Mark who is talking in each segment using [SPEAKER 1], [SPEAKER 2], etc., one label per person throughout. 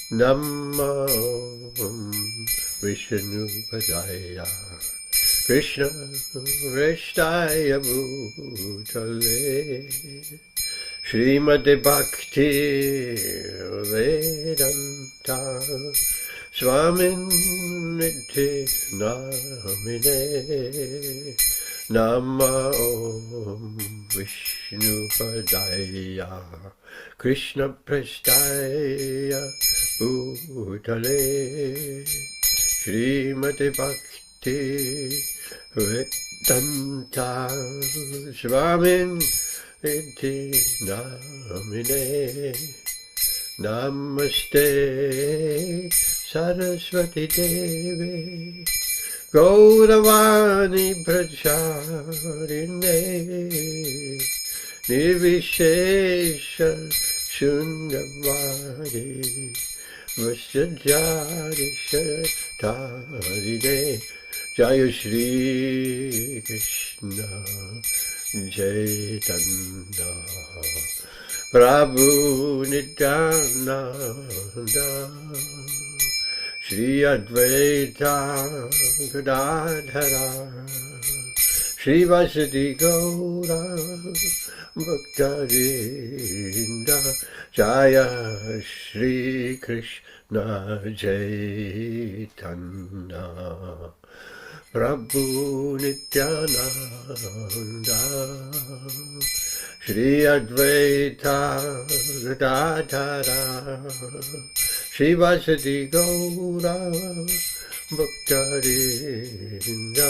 [SPEAKER 1] Namo Vishnupadaya Krishna Vrishthaya Bhutale Srimati Bhakti Vedanta Swamin Niti Namine Namo Vishnupadaya Krishna Prasthaya Bhutale Srimati Bhakti Vedanta Swamin Iti Namine Namaste Saraswati Devi Gauravani Pracharine Nirvishesha Shundavadi Vasajari Shatarine Jaya Shri Krishna Chaitanya Prabhu Nityananda Shri Advaita Gadadhara Shri Vasadi Gaura Bhaktavinda Jaya Shri Krishna Chaitanya Prabhu Nityananda Shri Advaita Gadadhara Shri Vasadi Gaura Bhaktavinda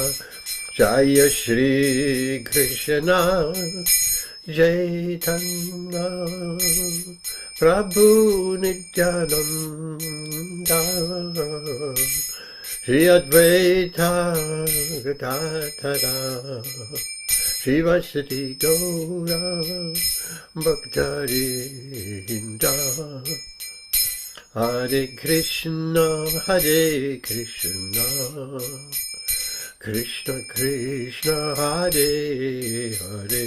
[SPEAKER 1] Jaya Shri Krishna Chaitanya Prabhu Nityananda Shri Advaita Gadadhara Shri Vasadi Gaura Bhaktavinda Hare Krishna Krishna Krishna Hare Hare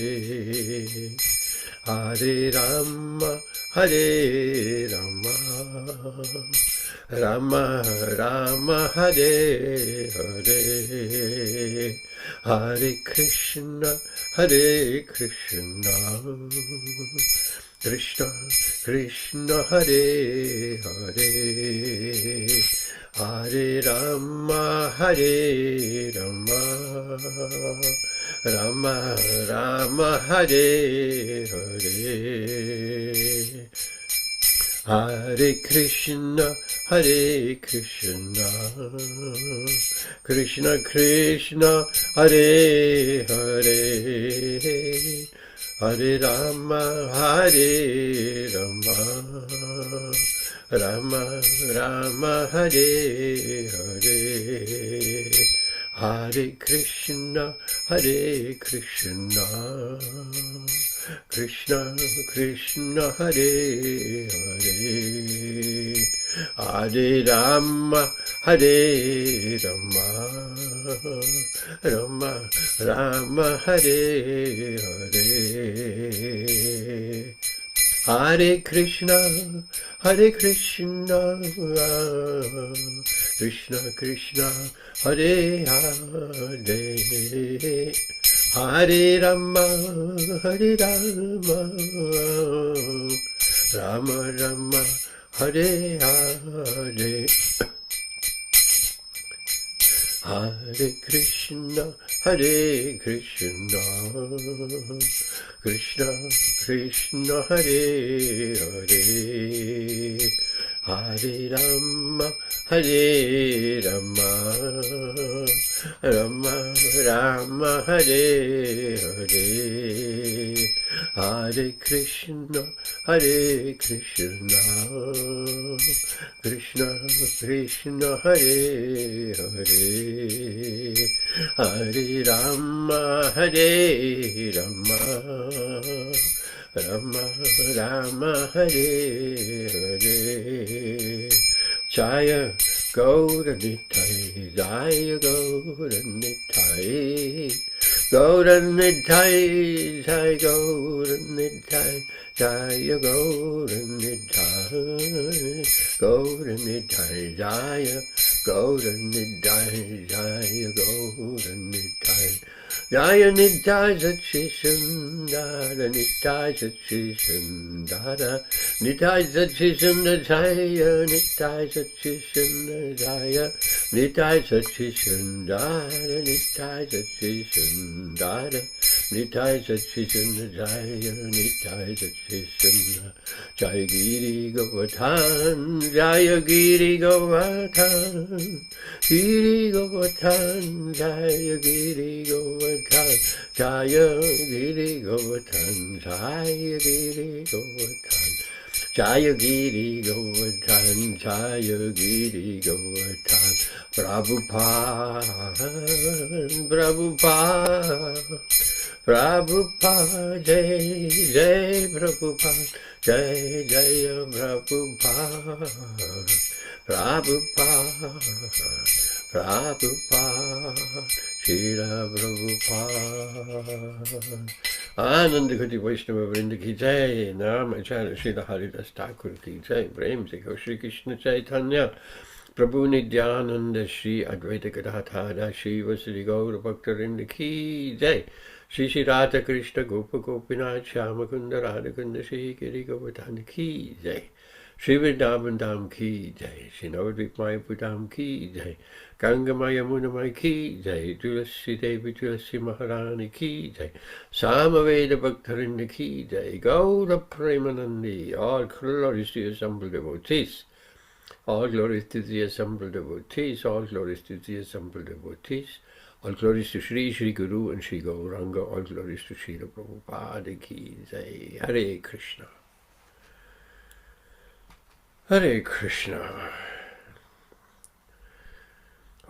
[SPEAKER 1] Hare Rama Rama Rama Hare Hare Hare Krishna Krishna Krishna Hare Hare Hare Rama Rama Rama Hare Hare Hare Krishna Krishna Krishna Hare Hare Hare Rama Rama Rama Hare Hare Hare Krishna Krishna Krishna Hare Hare Hare Rama Rama Rama Hare Hare Hare Krishna Krishna Krishna Hare Hare Hare Rama Rama Rama Hare Hare Hare Krishna Krishna Krishna Hare Hare Hare Rama Rama Rama Hare Hare Hare Krishna Krishna Krishna Hare Hare Hare Rama Rama Rama Hare Hare Jaya Gaura Nitai, Jaya Gaura Nitai, Gaura Nitai, Jaya Gaura Nitai, Jaya Golden Nidai, Golden Nidai, Jaya Golden Nidai, Jaya Golden Nidai. Jaya Nidai Sachisundara, Nidai Sachisundara, Nidai Sachisundara, Jaya Nidai Sachisundara, Jaya Nidai Sachisundara, Nidai Sachisundara, Nidai Sachisundara, Jaya Nidai Sachisundara, Jaya Giri Govardhan, Jaya Giri Govardhan, Giri Govardhan, Jaya Giri Govardhan, Jaya Giri Govardhan, Jaya Giri Govardhan, Jaya Giri Govardhan, Jaya Giri Govardhan, Prabhupada, Prabhupada, Prabhupada, Jai Jai Prabhupada, Jai Jai Prabhupada, Prabhupada, Prabhupada, Srila Prabhupada. Ananda Koti Vaishnava Vrinda ki Jai, Namacharya Srila Haridas Thakur ki Jai, Prem se Go Shri Krishna Chaitanya, Prabhu Nityananda Shri Advaita Gadadhara Shri Vasudhi Gaura Bhaktarinda ki Jai, Shri Shri Radha Krishna Gopa Gopinath Shyama Kunda Radha Kunda Shri Giri Govardhana ki Jai, Shri Vrindavan Dham ki Jai, Shri Navadvip Mayapur Dham ki Jai, Ganga Maya Munamai ki Jai, Tulasi Devi Tulasi Maharani ki Jai, Samaveda Bhaktarinda ki Jai, Gaura Premanandi, all glories to the assembled devotees, all glories to the assembled devotees, all glories to the assembled devotees, all glories to Shri Shri Guru and Shri Gauranga, all glories to Srila Prabhupada ki Jai. Hare Krishna. Hare Krishna.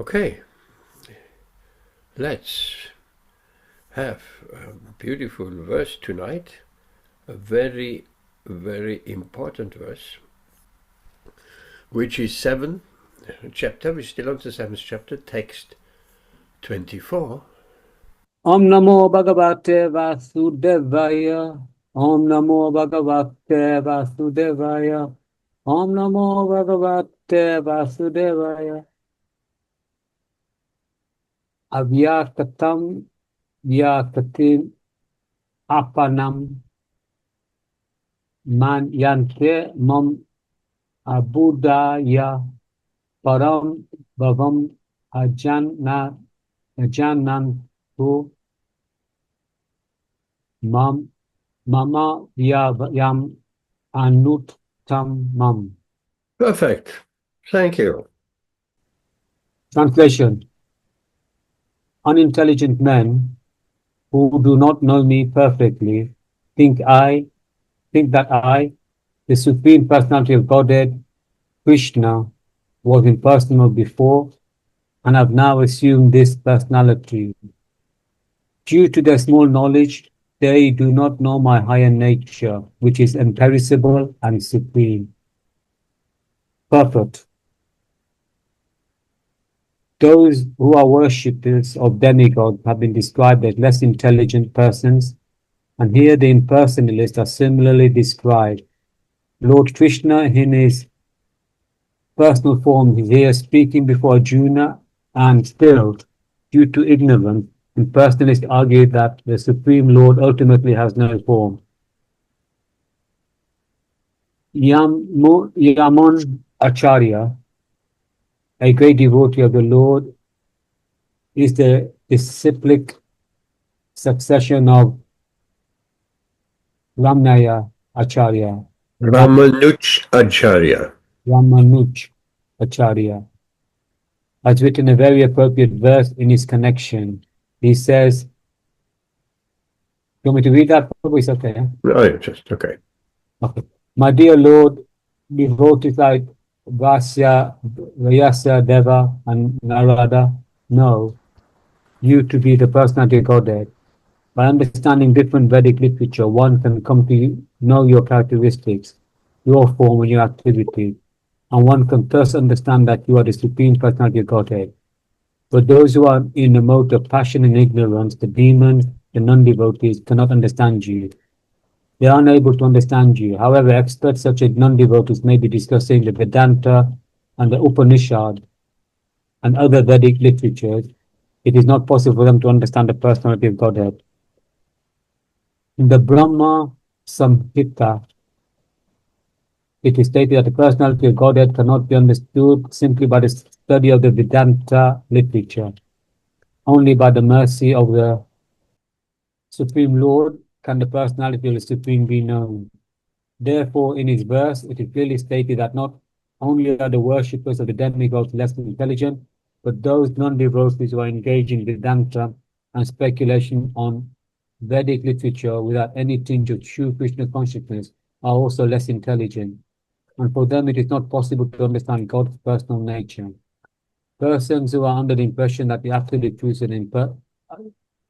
[SPEAKER 1] Okay, let's have a beautiful verse tonight, a very, very important verse, which is 7th chapter. We're still on the 7th chapter, text 24.
[SPEAKER 2] Om Namo Bhagavate Vasudevaya. Om Namo Bhagavate Vasudevaya. Om Namo Bhagavate Vasudevaya. Avyakatam Vyakatim Apanam Man Yante Mam Abudaya Param Bhavam Ajanantu Mam Mama Yam Anuttam Mam.
[SPEAKER 1] Perfect. Thank you.
[SPEAKER 2] Translation. Unintelligent men who do not know me perfectly think that I, the Supreme Personality of Godhead, Kṛṣṇa, was impersonal before and have now assumed this personality. Due to their small knowledge, they do not know my higher nature, which is imperishable and supreme. Purport. Those who are worshippers of demigods have been described as less intelligent persons, and here the impersonalists are similarly described. Lord Kṛṣṇa in his personal form is here speaking before Arjuna, and still, due to ignorance, impersonalists argue that the Supreme Lord ultimately has no form. Yamon Acharya, a great devotee of the Lord, is the disciplic succession of Ramnaya Acharya.
[SPEAKER 1] Ramanuj Acharya.
[SPEAKER 2] Ramanuj Acharya has written a very appropriate verse in his connection. He says, you want me to read that? Probably it's okay. Yeah?
[SPEAKER 1] Oh, just okay.
[SPEAKER 2] Okay. My dear Lord, devotees like Vyasa, Deva, and Narada know you to be the personality of Godhead. By understanding different Vedic literature, one can come to know your characteristics, your form, and your activity, and one can thus understand that you are the Supreme Personality of Godhead. But those who are in a mode of passion and ignorance, the demons, the non-devotees, cannot understand you. They are unable to understand you. However, experts such as non-devotees may be discussing the Vedanta and the Upanishad and other Vedic literatures. It is not possible for them to understand the personality of Godhead. In the Brahma Samhita, it is stated that the personality of Godhead cannot be understood simply by the study of the Vedanta literature. Only by the mercy of the Supreme Lord can the personality of the Supreme be known. Therefore, in his verse, it is clearly stated that not only are the worshippers of the demigods less intelligent, but those non-devotees who are engaged in Vedanta and speculation on Vedic literature without any tinge of true Krishna consciousness are also less intelligent. And for them, it is not possible to understand God's personal nature. Persons who are under the impression that the absolute truth is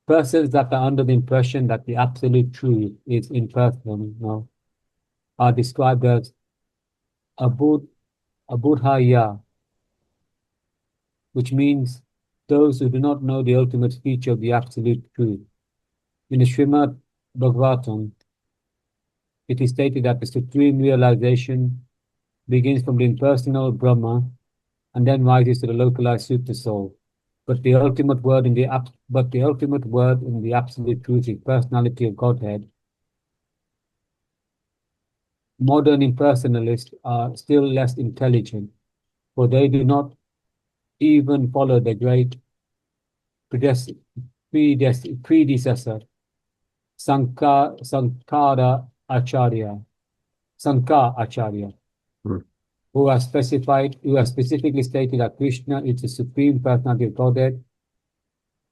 [SPEAKER 2] persons that are under the impression that the absolute truth is impersonal are described as abudhaya, which means those who do not know the ultimate feature of the absolute truth. In the Srimad Bhagavatam, it is stated that the supreme realization begins from the impersonal Brahma and then rises to the localized super soul. But the ultimate word in the absolute truth is personality of Godhead. Modern impersonalists are still less intelligent, for they do not even follow the great predecessor, Sankara Acharya, who has specifically stated that Krishna is the supreme personality of Godhead.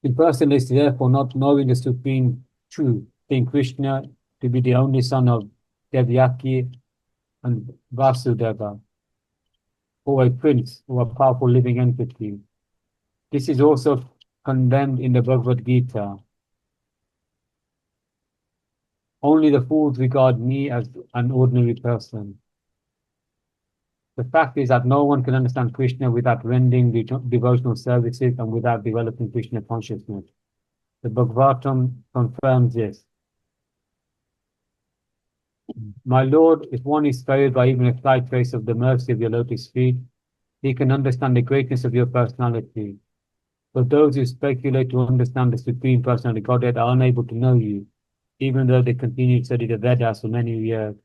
[SPEAKER 2] Impersonalists, therefore, not knowing the supreme truth, think Krishna to be the only son of Devyaki and Vasudeva, or a prince or a powerful living entity. This is also condemned in the Bhagavad Gītā. Only the fools regard me as an ordinary person. The fact is that no one can understand Krishna without rendering devotional services and without developing Krishna consciousness. The Bhagavatam confirms this. My Lord, if one is favored by even a slight trace of the mercy of your lotus feet, he can understand the greatness of your personality. But those who speculate to understand the Supreme Personality of Godhead are unable to know you, even though they continue to study the Vedas for many years.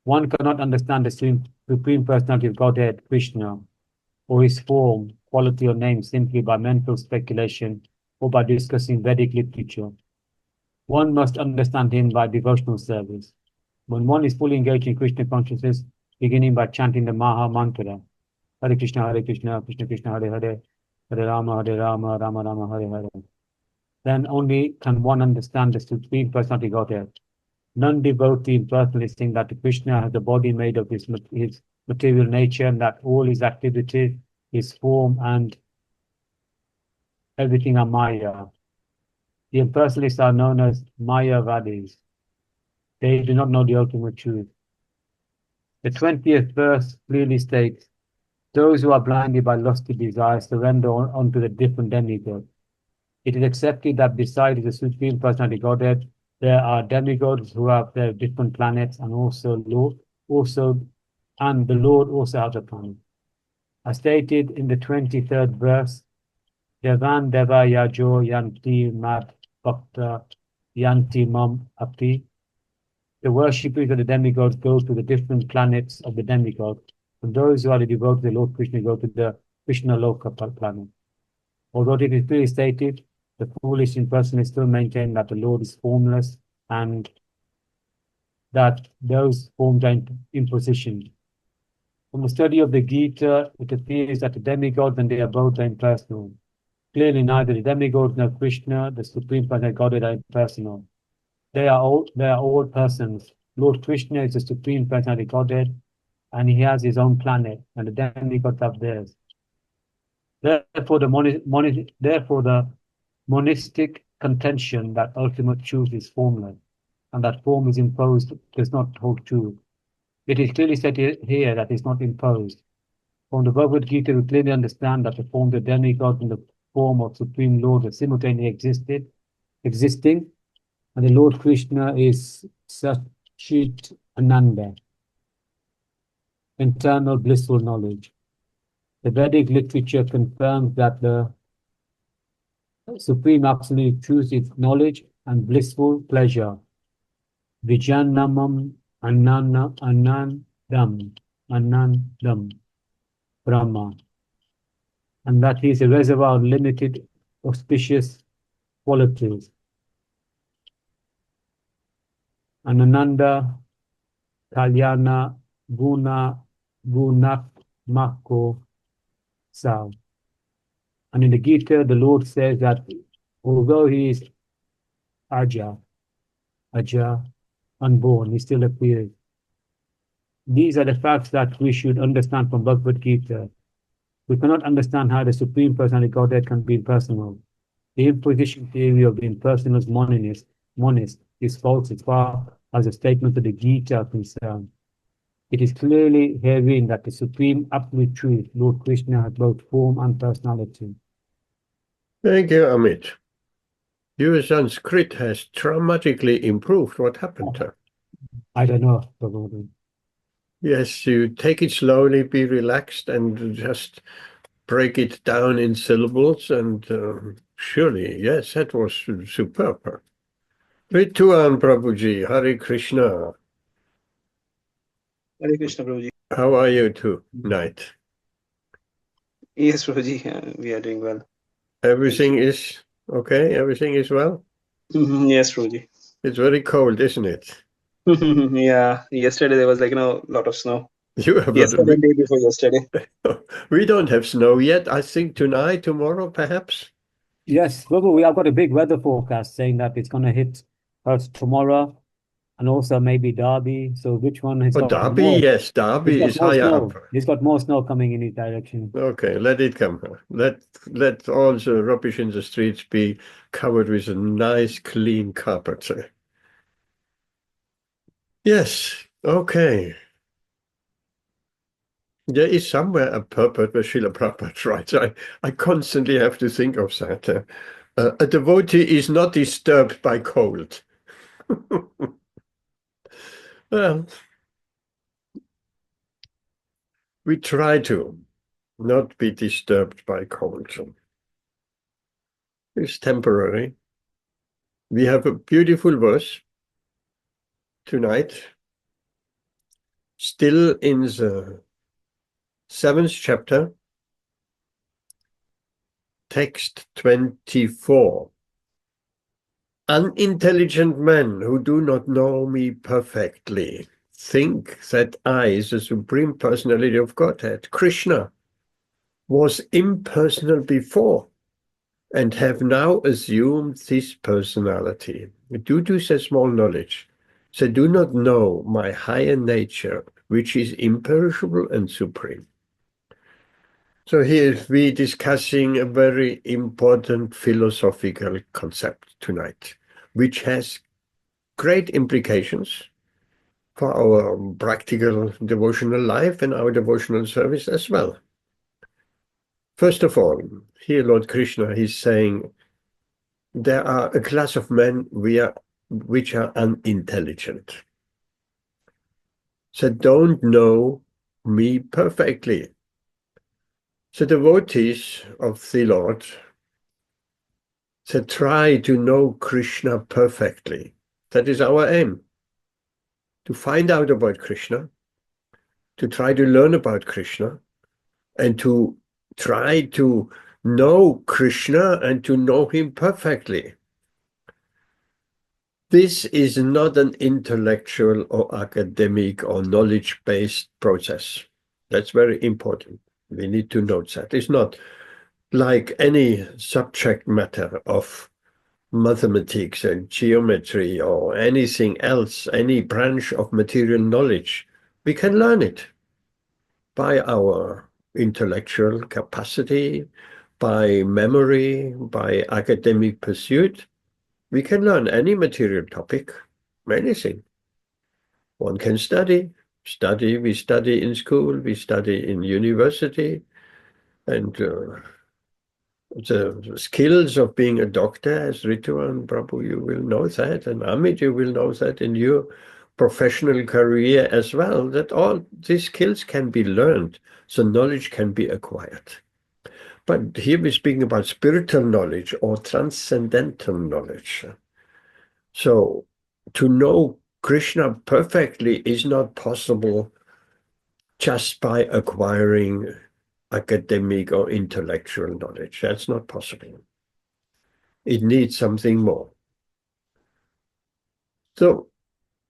[SPEAKER 2] One cannot understand the Supreme Personality of Godhead, Krishna, or his form, quality, or name simply by mental speculation or by discussing Vedic literature. One must understand him by devotional service. When one is fully engaged in Krishna consciousness, beginning by chanting the Maha Mantra, Hare Krishna, Krishna Krishna, Hare Hare, Hare Rama, Rama Rama, Hare Hare, then only can one understand the Supreme Personality of Godhead. Non-devotee impersonalists think that Krishna has a body made of his material nature and that all his activities, his form, and everything are Maya. The impersonalists are known as Mayavadis. They do not know the ultimate truth. The 20th verse clearly states, those who are blinded by lusty desires surrender onto the different demigods. It is accepted that besides the Supreme Personality Godhead, there are demigods who have their different planets, and the Lord also has a planet. As stated in the 23rd verse, Devan Deva Yajo Yanti Mad Bhakta Yanti Mam Api. The worshippers of the demigods go to the different planets of the demigods, and those who are the devoted to the Lord Krishna go to the Krishna Loka planet. Although it is clearly stated, the foolish impersonalists still maintain that the Lord is formless and that those forms are imposition. From the study of the Gītā, it appears that the demigods and their abodes are impersonal. Clearly, neither the demigods nor Krishna, the Supreme Personality of Godhead, are impersonal. They are all persons. Lord Krishna is the Supreme Personality of Godhead, and he has his own planet, and the demigods have theirs. Therefore, the monistic contention that ultimate truth is formless and that form is imposed does not hold true. It is clearly stated here that it is not imposed. From the Bhagavad Gītā, we clearly understand that the forms of demigods and the form of Supreme Lord are simultaneously existing, and the Lord Krishna is Chit Ananda, internal blissful knowledge. The Vedic literature confirms that the Supreme Absolute Truth is knowledge and blissful pleasure. Vijanamam Anandam, Brahma. And that he is a reservoir of limited, auspicious qualities. Ananda, Kalyana, Gunakmako, Sav. And in the Gītā, the Lord says that although he is Aja, unborn, he still appears. These are the facts that we should understand from Bhagavad Gītā. We cannot understand how the Supreme Personality of Godhead can be impersonal. The imposition theory of the impersonal monist is false as far as the statement of the Gītā are concerned. It is clearly herein that the Supreme Absolute Truth, Lord Krishna, has both form and personality.
[SPEAKER 1] Thank you, Amit. Your Sanskrit has dramatically improved. What happened to her?
[SPEAKER 2] I don't know, Prabhupada.
[SPEAKER 1] Yes, you take it slowly, be relaxed, and just break it down in syllables. And surely, yes, that was superb. Rituan Prabhuji, Hare Krishna.
[SPEAKER 3] Hare Krishna, Prabhuji.
[SPEAKER 1] How are you tonight?
[SPEAKER 3] Yes, Prabhuji, we are doing well.
[SPEAKER 1] Everything is okay? Everything is well?
[SPEAKER 3] Yes, Prabhuji.
[SPEAKER 1] It's very cold, isn't it?
[SPEAKER 3] Yeah, yesterday there was lot of snow.
[SPEAKER 1] You have
[SPEAKER 3] Yesterday and day before yesterday.
[SPEAKER 1] We don't have snow yet. I think tonight, tomorrow, perhaps.
[SPEAKER 2] Yes, Prabhu, we have got a big weather forecast saying that it's going to hit us tomorrow and also maybe Derby. So which one has got
[SPEAKER 1] Derby,
[SPEAKER 2] more?
[SPEAKER 1] yes, Derby is
[SPEAKER 2] more
[SPEAKER 1] higher
[SPEAKER 2] snow.
[SPEAKER 1] up.
[SPEAKER 2] He's got more snow coming in his direction.
[SPEAKER 1] Okay, let it come. Let all the rubbish in the streets be covered with a nice, clean carpet. Yes, okay. There is somewhere a purport where Srila Prabhupada writes. I constantly have to think of that. A devotee is not disturbed by cold. Well, we try to not be disturbed by cold. It's temporary. We have a beautiful verse tonight, still in the 7th chapter, text 24. Unintelligent men who do not know me perfectly think that I, the Supreme Personality of Godhead, Krishna, was impersonal before and have now assumed this personality. Due to their small knowledge, they do not know my higher nature, which is imperishable and supreme. So here we're discussing a very important philosophical concept tonight, which has great implications for our practical devotional life and our devotional service as well. First of all, here Lord Krishna is saying there are a class of men which are unintelligent. They don't know me perfectly. The devotees of the Lord, they try to know Krishna perfectly. That is our aim, to find out about Krishna, to try to learn about Krishna, and to try to know Krishna and to know him perfectly. This is not an intellectual or academic or knowledge-based process. That's very important. We need to note that. It's not like any subject matter of mathematics and geometry or anything else, any branch of material knowledge. We can learn it by our intellectual capacity, by memory, by academic pursuit. We can learn any material topic, anything. One can study. We study in school, we study in university, and the skills of being a doctor, as Rituan Prabhu, you will know that, and Amit, you will know that in your professional career as well, that all these skills can be learned, so knowledge can be acquired. But here we're speaking about spiritual knowledge or transcendental knowledge. So to know Krishna perfectly is not possible just by acquiring academic or intellectual knowledge. That's not possible. It needs something more. So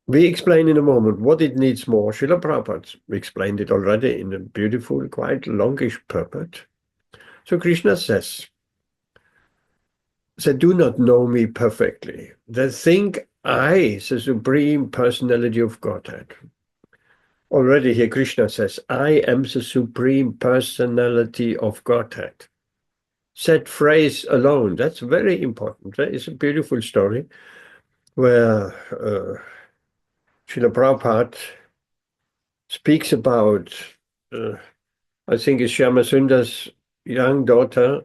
[SPEAKER 1] we explain in a moment what it needs more. Srila Prabhupada explained it already in a beautiful, quite longish purport. So Krishna says, they do not know me perfectly. They think I, the Supreme Personality of Godhead. Already here Krishna says, I am the Supreme Personality of Godhead. That phrase alone, that's very important. That is a beautiful story where Srila Prabhupada speaks about, I think it's Shyamasundara's young daughter.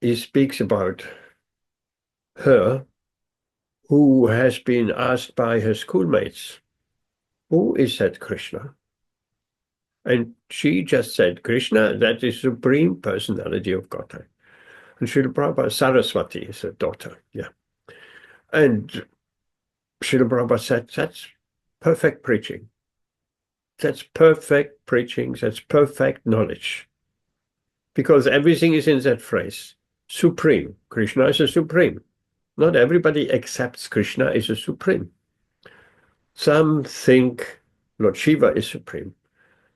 [SPEAKER 1] He speaks about her, who has been asked by her schoolmates, who is that Krishna? And she just said, Krishna, that is Supreme Personality of Godhead. And Srila Prabhupada, Saraswati is her daughter, yeah. And Srila Prabhupada said, that's perfect preaching. That's perfect preaching, that's perfect knowledge. Because everything is in that phrase, Supreme. Krishna is a Supreme. Not everybody accepts Krishna is a Supreme. Some think Lord Shiva is Supreme.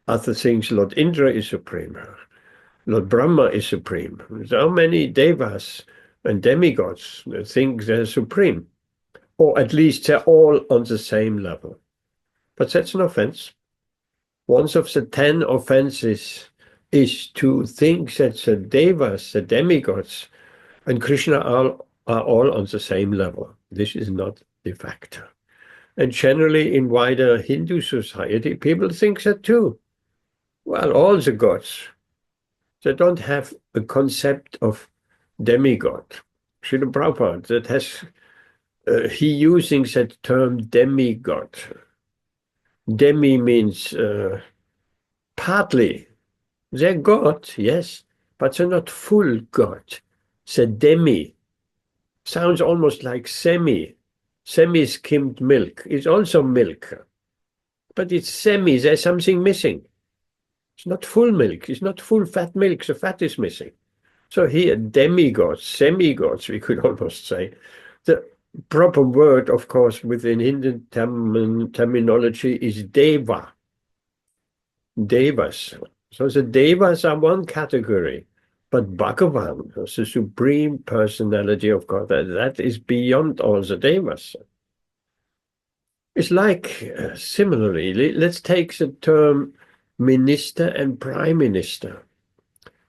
[SPEAKER 1] Others think Lord Indra is Supreme. Lord Brahma is Supreme. So many devas and demigods think they're Supreme. Or at least they're all on the same level. But that's an offense. One of the 10 offenses is to think that the devas, the demigods, and Krishna are all on the same level. This is not the fact. And generally in wider Hindu society, people think that too. Well, all the gods, they don't have a concept of demigod. Srila Prabhupada, that has, he using that term demigod. Demi means partly. They're God, yes, but they're not full God. The demi sounds almost like semi. Semi-skimmed milk is also milk, but it's semi, there's something missing. It's not full milk, it's not full fat milk, the fat is missing. So here, demigods, semi-gods, we could almost say. The proper word, of course, within Hindu terminology is deva. Devas. So the devas are one category, but Bhagavan, the Supreme Personality of Godhead, that is beyond all the devas. It's like, similarly, let's take the term minister and prime minister.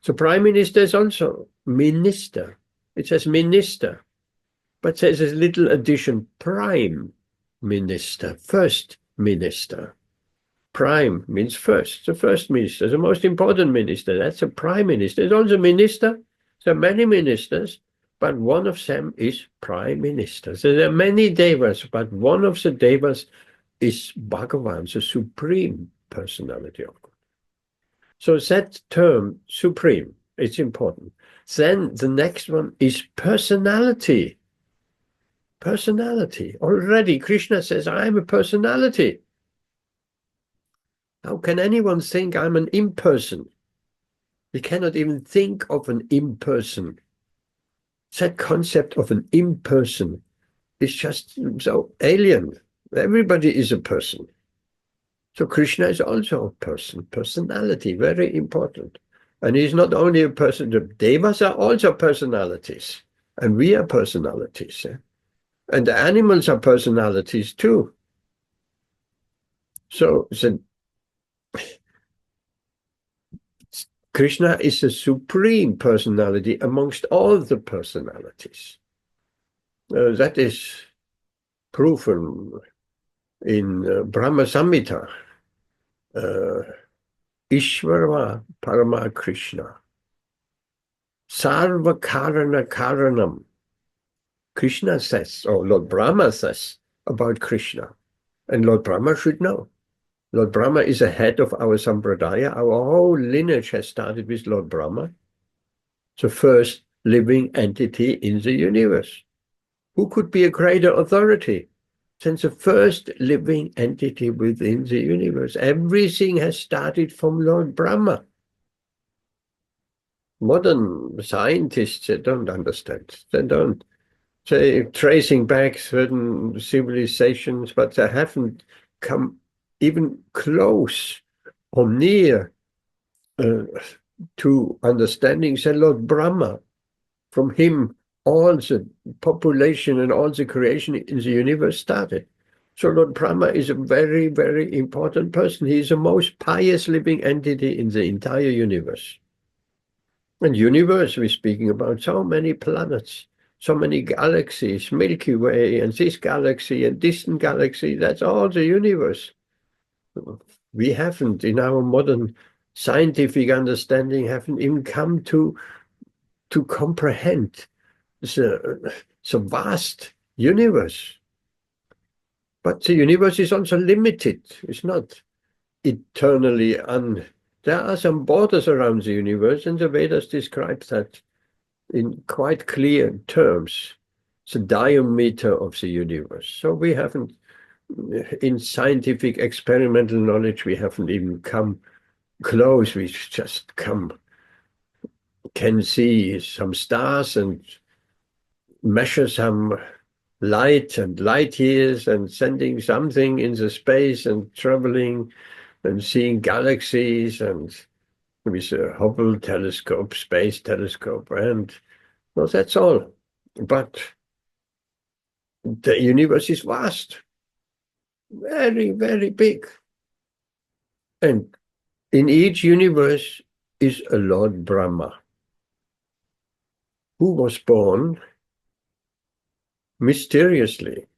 [SPEAKER 1] So prime minister is also minister. It says minister, but there's a little addition, prime minister, first minister. Prime means first, the first minister, the most important minister. That's a prime minister. It's also minister. There are many ministers, but one of them is prime minister. So there are many devas, but one of the devas is Bhagavan, the Supreme Personality of God. So that term, Supreme, it's important. Then the next one is personality. Personality. Already Krishna says, I am a personality. How can anyone think I'm an imperson? We cannot even think of an imperson. That concept of an imperson is just so alien. Everybody is a person. So Krishna is also a person, personality, very important. And he's not only a person, the devas are also personalities. And we are personalities. And the animals are personalities too. So Krishna is the Supreme Personality amongst all the personalities. That is proven in Brahma Samhita. Ishvara Parama Krishna. Sarva Karana Karanam. Krishna says, or Lord Brahma says about Krishna. And Lord Brahma should know. Lord Brahma is the head of our Sampradaya. Our whole lineage has started with Lord Brahma, the first living entity in the universe. Who could be a greater authority than the first living entity within the universe? Everything has started from Lord Brahma. Modern scientists, they don't understand. They're tracing back certain civilizations, but they haven't come even close or near to understanding the Lord Brahma. From him, all the population and all the creation in the universe started. So Lord Brahma is a very, very important person. He is the most pious living entity in the entire universe. And universe, we're speaking about so many planets, so many galaxies, Milky Way, and this galaxy and distant galaxy, that's all the universe. We haven't, in our modern scientific understanding, haven't even come to comprehend the vast universe. But the universe is also limited. It's not eternally There are some borders around the universe, and the Vedas describe that in quite clear terms, the diameter of the universe. So we haven't, in scientific experimental knowledge, we haven't even come close. We just can see some stars and measure some light and light years and sending something into space and traveling and seeing galaxies and with a Hubble telescope, space telescope, and well, that's all. But the universe is vast, very, very big. And in each universe is a Lord Brahma, who was born mysteriously.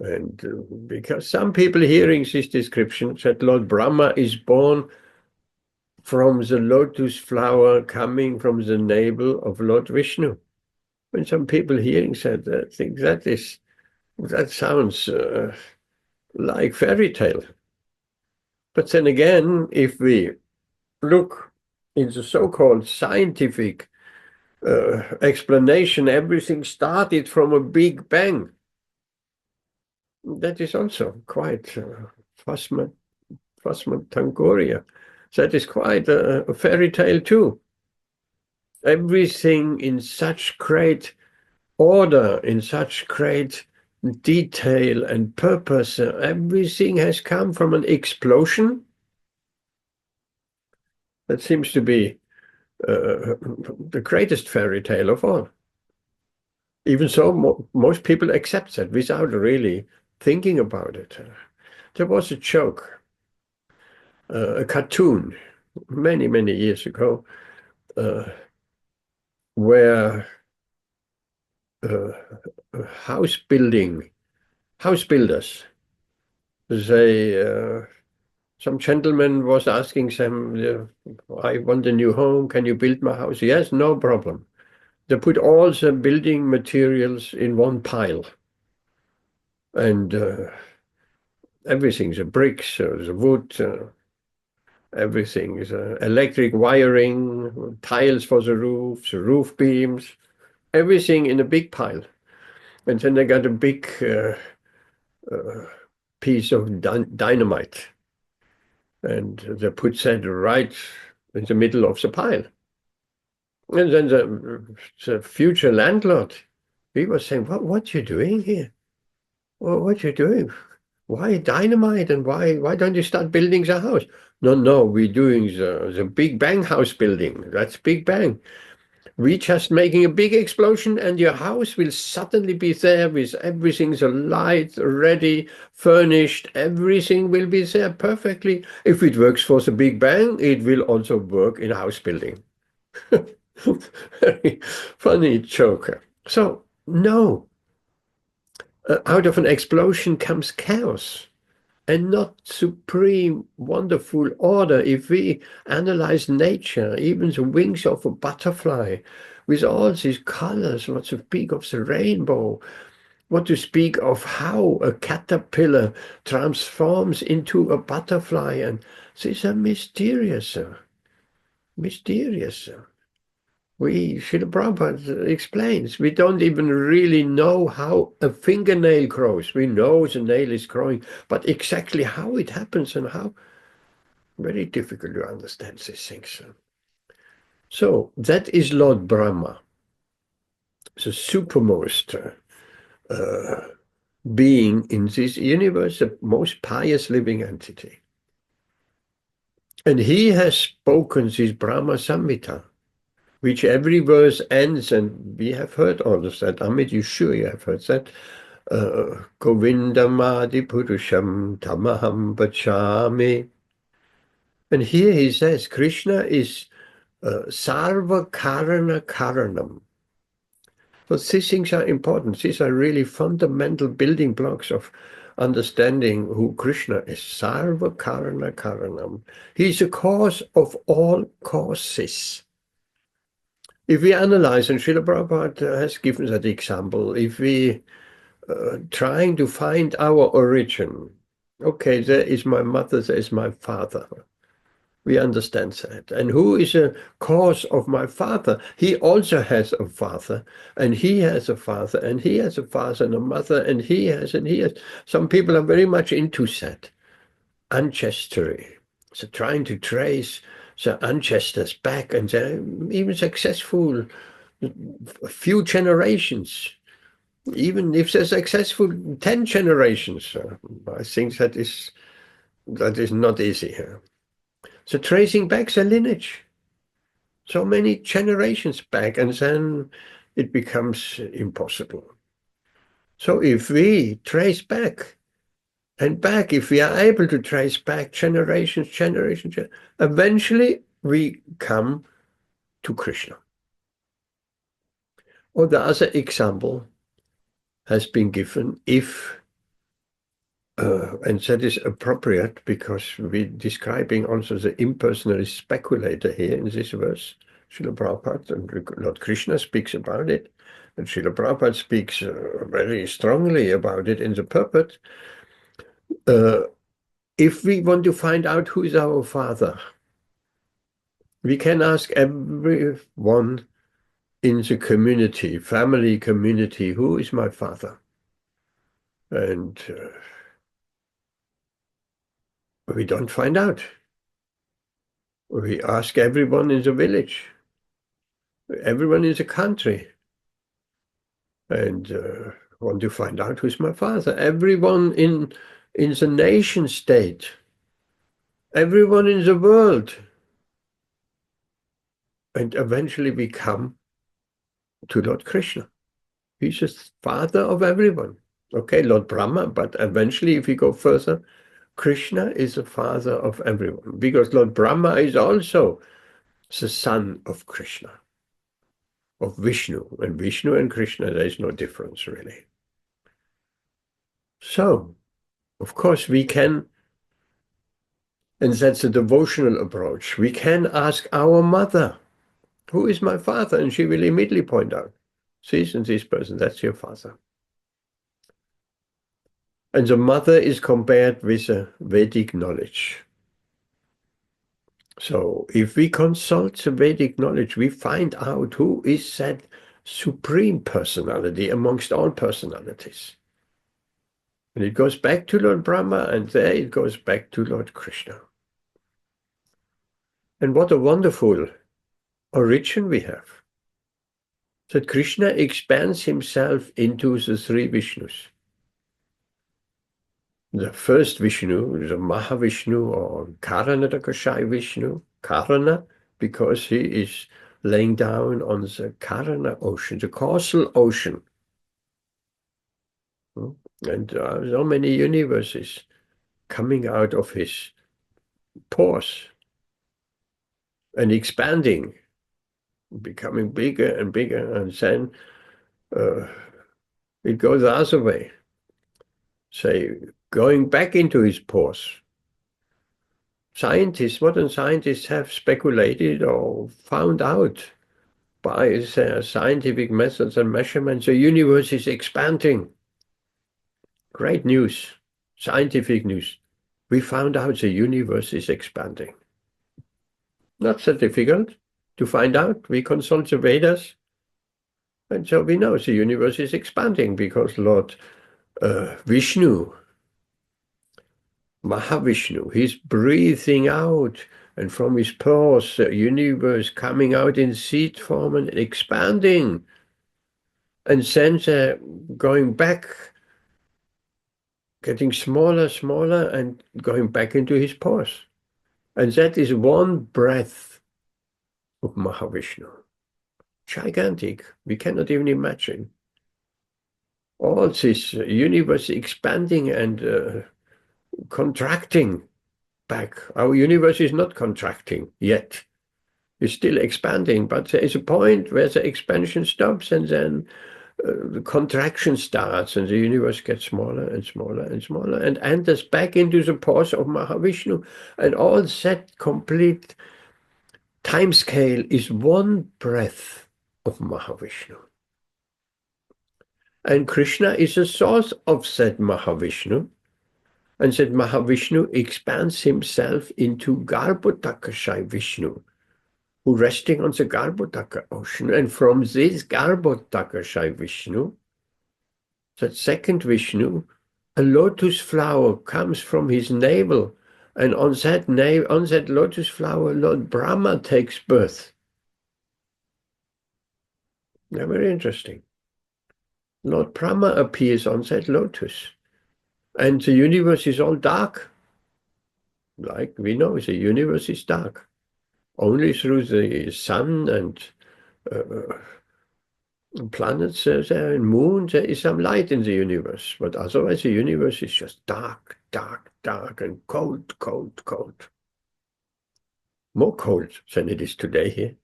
[SPEAKER 1] And because some people hearing this description said Lord Brahma is born from the lotus flower coming from the navel of Lord Vishnu. When some people hearing said that, think that sounds like fairy tale. But then again, if we look in the so-called scientific explanation, everything started from a big bang. That is also quite Phasmatangoria. That is quite a fairy tale too. Everything in such great order, in such great detail and purpose, everything has come from an explosion. That seems to be the greatest fairy tale of all. Even so, most people accept that without really thinking about it. There was a joke, a cartoon, many, many years ago, where house builders, some gentleman was asking them, I want a new home, can you build my house? Yes, no problem. They put all the building materials in one pile. And everything, the bricks, the wood, everything, the electric wiring, tiles for the roof beams, everything in a big pile. And then they got a big piece of dynamite. And they put that right in the middle of the pile. And then the future landlord, he was saying, what you doing here? Well, what you doing? Why dynamite, and why don't you start building the house? No, we're doing the Big Bang house building. That's Big Bang. We're just making a big explosion, and your house will suddenly be there with everything, the light ready, furnished, everything will be there perfectly. If it works for the Big Bang, it will also work in house building. Very funny joke. So, no. Out of an explosion comes chaos and not supreme, wonderful order. If we analyze nature, even the wings of a butterfly, with all these colors, what to speak of the rainbow, what to speak of how a caterpillar transforms into a butterfly. And these are mysterious, mysterious. Srila Prabhupada explains, we don't even really know how a fingernail grows. We know the nail is growing, but exactly how it happens and how, very difficult to understand these things. So that is Lord Brahma, the supermost being in this universe, the most pious living entity. And he has spoken this Brahma Samhita, which every verse ends, and we have heard all of that. Amit, you sure you have heard that? Govindamadi Purusham Tamaham Bachami. And here he says, Krishna is Sarva Karana Karanam. So these things are important. These are really fundamental building blocks of understanding who Krishna is. Sarva Karana Karanam. He's the cause of all causes. If we analyze, and Srila Prabhupada has given that example, if we trying to find our origin, okay, there is my mother, there is my father. We understand that. And who is a cause of my father? He also has a father, and he has a father, and he has a father and a mother, and he has, and he has. Some people are very much into that, ancestry. So trying to trace the ancestors back, and they're even successful a few generations. Even if they're successful 10 generations, I think that is not easy here. So tracing back the lineage, so many generations back, and then it becomes impossible. So if we trace back and back, if we are able to trace back generations, eventually we come to Krishna. Or the other example has been given, if and that is appropriate because we're describing also the impersonal speculator here in this verse. Srila Prabhupada and Lord Krishna speaks about it, and Srila Prabhupada speaks very strongly about it in the Purport. If we want to find out who is our father, we can ask everyone in the community, family community, who is my father? And we don't find out. We ask everyone in the village, everyone in the country, and want to find out who's my father. Everyone in the nation state, everyone in the world. And eventually we come to Lord Krishna. He's the father of everyone. Okay, Lord Brahma, but eventually if we go further, Krishna is the father of everyone, because Lord Brahma is also the son of Krishna, of Vishnu. And Vishnu and Krishna, there is no difference really. So, of course, we can, and that's a devotional approach, we can ask our mother, who is my father? And she will immediately point out, this and this person, that's your father. And the mother is compared with a Vedic knowledge. So if we consult the Vedic knowledge, we find out who is that Supreme Personality amongst all personalities. And it goes back to Lord Brahma, and there it goes back to Lord Krishna. And what a wonderful origin we have. That Krishna expands himself into the three Vishnus. The first Vishnu, the Mahavishnu or Karanadakashai Vishnu, Karana, because he is laying down on the Karana ocean, the causal ocean. And so many universes coming out of his pores and expanding, becoming bigger and bigger, and then it goes the other way. Say, going back into his pores. Modern scientists have speculated or found out by scientific methods and measurements, the universe is expanding. Great news, scientific news. We found out the universe is expanding. Not so difficult to find out. We consult the Vedas, and so we know the universe is expanding because Lord Vishnu, Mahavishnu, he's breathing out, and from his pores, the universe coming out in seed form and expanding, and then going back, getting smaller, smaller, and going back into his pores. And that is one breath of Mahavishnu. Gigantic. We cannot even imagine. All this universe expanding and contracting back. Our universe is not contracting yet. It's still expanding, but there is a point where the expansion stops and then the contraction starts and the universe gets smaller and smaller and smaller and enters back into the pores of Mahavishnu. And all that complete time scale is one breath of Mahavishnu. And Krishna is the source of that Mahavishnu. And that Mahavishnu expands himself into Garbhodakashai Vishnu, who resting on the Garbhodaka ocean. And from this Garbhodakashai Vishnu, that second Vishnu, a lotus flower comes from his navel. And on that lotus flower, Lord Brahma takes birth. Now, very interesting. Lord Brahma appears on that lotus. And the universe is all dark. Like we know, the universe is dark. Only through the sun and planets and moon, there is some light in the universe. But otherwise, the universe is just dark, dark, dark, and cold, cold, cold. More cold than it is today here.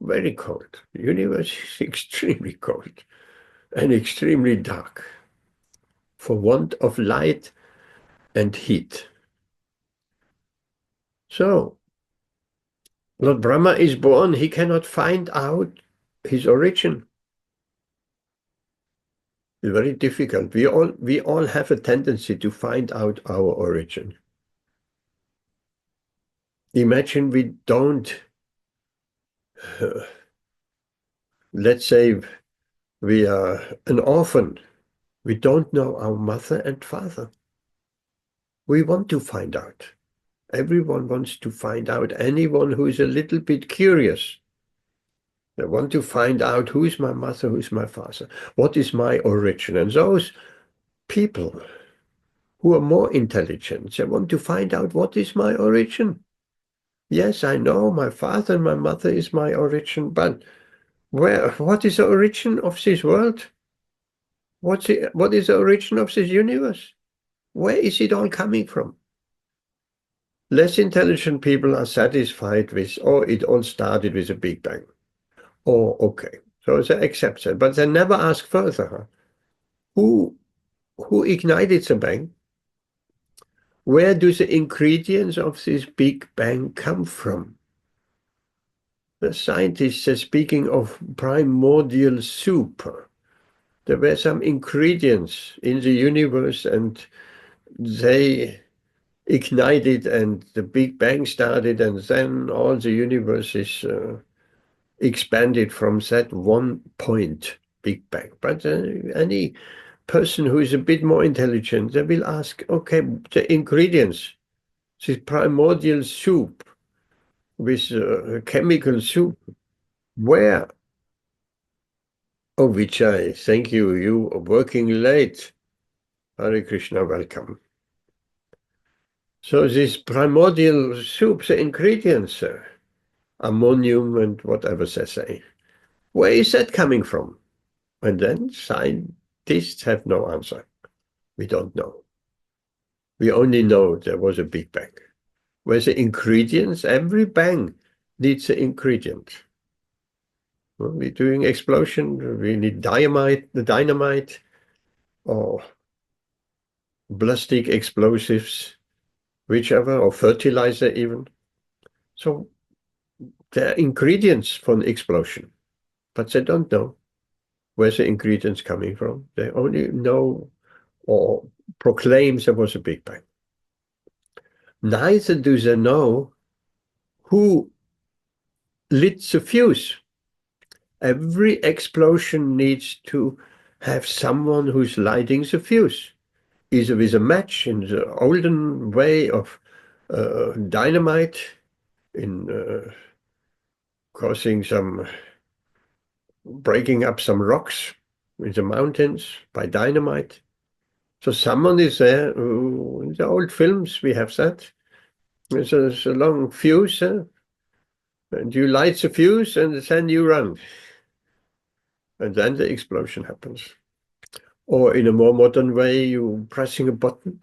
[SPEAKER 1] Very cold. The universe is extremely cold and extremely dark for want of light and heat. So, Lord Brahma is born, he cannot find out his origin. It's very difficult. We all have a tendency to find out our origin. Imagine we don't, let's say we are an orphan. We don't know our mother and father. We want to find out. Everyone wants to find out. Anyone who is a little bit curious. They want to find out who is my mother, who is my father, what is my origin. And those people who are more intelligent, they want to find out what is my origin. Yes, I know my father and my mother is my origin, but what is the origin of this world? What is the origin of this universe? Where is it all coming from? Less intelligent people are satisfied with, oh, it all started with a Big Bang. Oh, okay. So they accept that, but they never ask further. Who ignited the bang? Where do the ingredients of this Big Bang come from? The scientists are speaking of primordial soup. There were some ingredients in the universe and they ignited and the Big Bang started and then all the universe is expanded from that one point, Big Bang. But any person who is a bit more intelligent, they will ask, okay, the ingredients, this primordial soup with chemical soup, where? Oh, Vijay, thank you. You are working late. Hare Krishna, welcome. So this primordial soup, the ingredients, ammonium and whatever they say, where is that coming from? And then scientists have no answer. We don't know. We only know there was a Big Bang. Where the ingredients, every bang needs the ingredient. Well, we're doing explosion, we need dynamite, or ballistic explosives, whichever, or fertilizer even. So There are ingredients for an explosion, but they don't know where the ingredients coming from. They only know or proclaim there was a Big Bang. Neither do they know who lit the fuse. Every explosion needs to have someone who's lighting the fuse, either with a match in the olden way of dynamite, in causing some, breaking up some rocks in the mountains by dynamite. So someone is there, in the old films we have that. There's a long fuse, and you light the fuse and then you run. And then the explosion happens. Or in a more modern way, you pressing a button.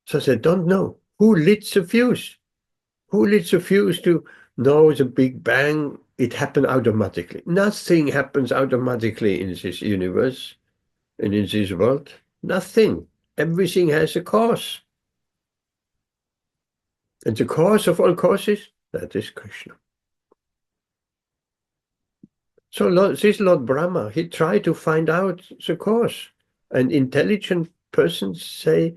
[SPEAKER 1] So they don't know who lit the fuse. Who lit the fuse to know the Big Bang? It happened automatically. Nothing happens automatically in this universe and in this world. Nothing. Everything has a cause. And the cause of all causes, that is Krishna. So this Lord Brahma, he tried to find out the cause. And intelligent persons say,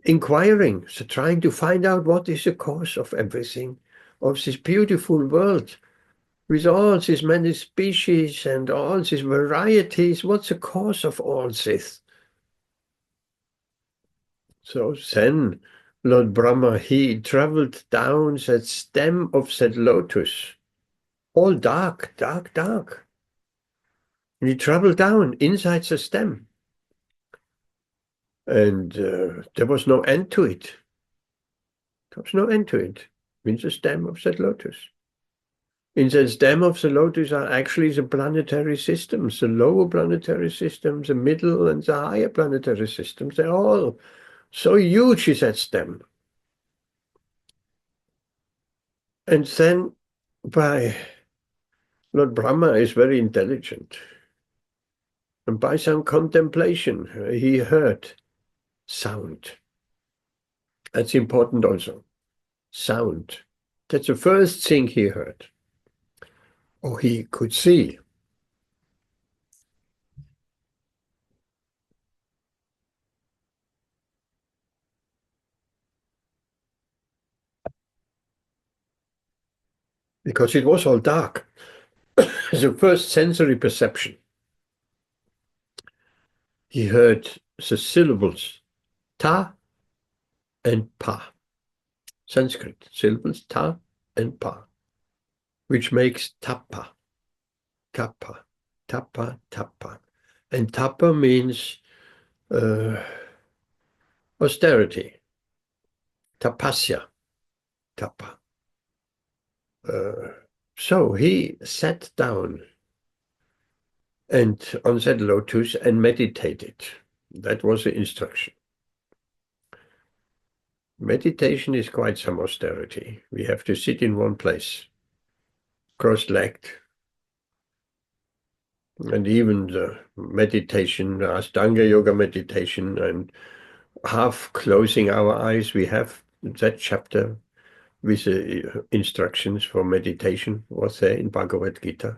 [SPEAKER 1] inquiring, so trying to find out what is the cause of everything, of this beautiful world, with all these many species and all these varieties. What's the cause of all this? So then Lord Brahma, he traveled down that stem of that lotus, all dark, dark, dark. And he traveled down inside the stem. And there was no end to it. There was no end to it in the stem of that lotus. In the stem of the lotus are actually the planetary systems, the lower planetary systems, the middle and the higher planetary systems. They're all so huge is that stem. And then by Lord Brahma is very intelligent. And by some contemplation, he heard sound. That's important also. Sound. That's the first thing he heard. Or he could see. Because it was all dark. The first sensory perception. He heard the syllables ta and pa. Sanskrit syllables ta and pa, which makes tapa, tapa, tapa, tapa. And tapa means austerity, tapasya, tapa. So he sat down and on that lotus and meditated. That was the instruction. Meditation is quite some austerity. We have to sit in one place, cross-legged. And even the meditation, Ashtanga yoga meditation, and half closing our eyes, we have that chapter with the instructions for meditation was there in Bhagavad Gītā.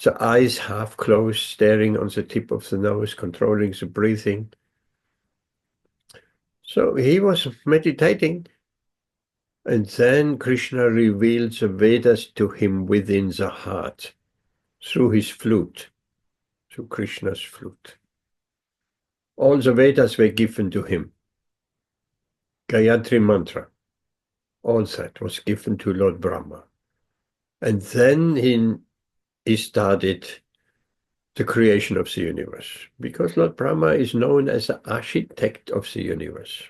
[SPEAKER 1] The eyes half closed, staring on the tip of the nose, controlling the breathing. So he was meditating, and then Krishna revealed the Vedas to him within the heart, through his flute, through Krishna's flute. All the Vedas were given to him. Gayatri mantra, all that was given to Lord Brahma. And then he started the creation of the universe, because Lord Brahma is known as the architect of the universe.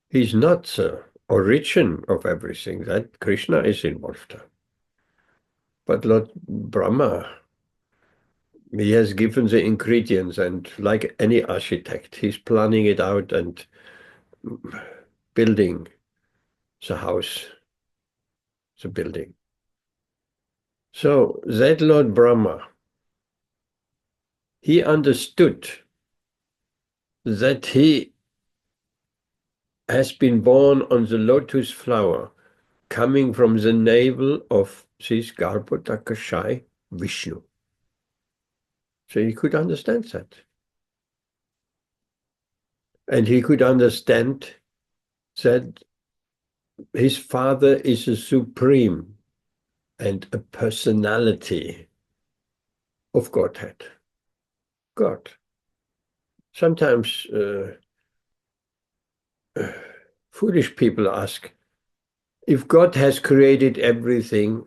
[SPEAKER 1] He's not the origin of everything, that Krishna is involved. But Lord Brahma, he has given the ingredients, and like any architect, he's planning it out and building the house, the building. So that Lord Brahma, he understood that he has been born on the lotus flower, coming from the navel of this Garbhodakashai Vishnu. So he could understand that. And he could understand that his father is a supreme and a personality of Godhead. God. Sometimes foolish people ask, if God has created everything,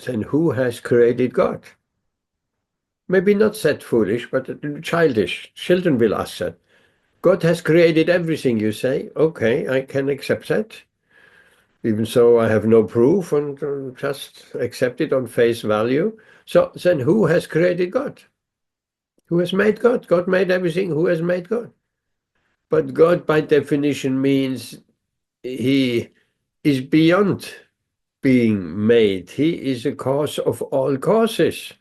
[SPEAKER 1] then who has created God? Maybe not that foolish, but childish. Children will ask that. God has created everything, you say. Okay, I can accept that. Even so, I have no proof and just accept it on face value. So then who has created God? Who has made God? God made everything. Who has made God? But God, by definition, means he is beyond being made. He is a cause of all causes.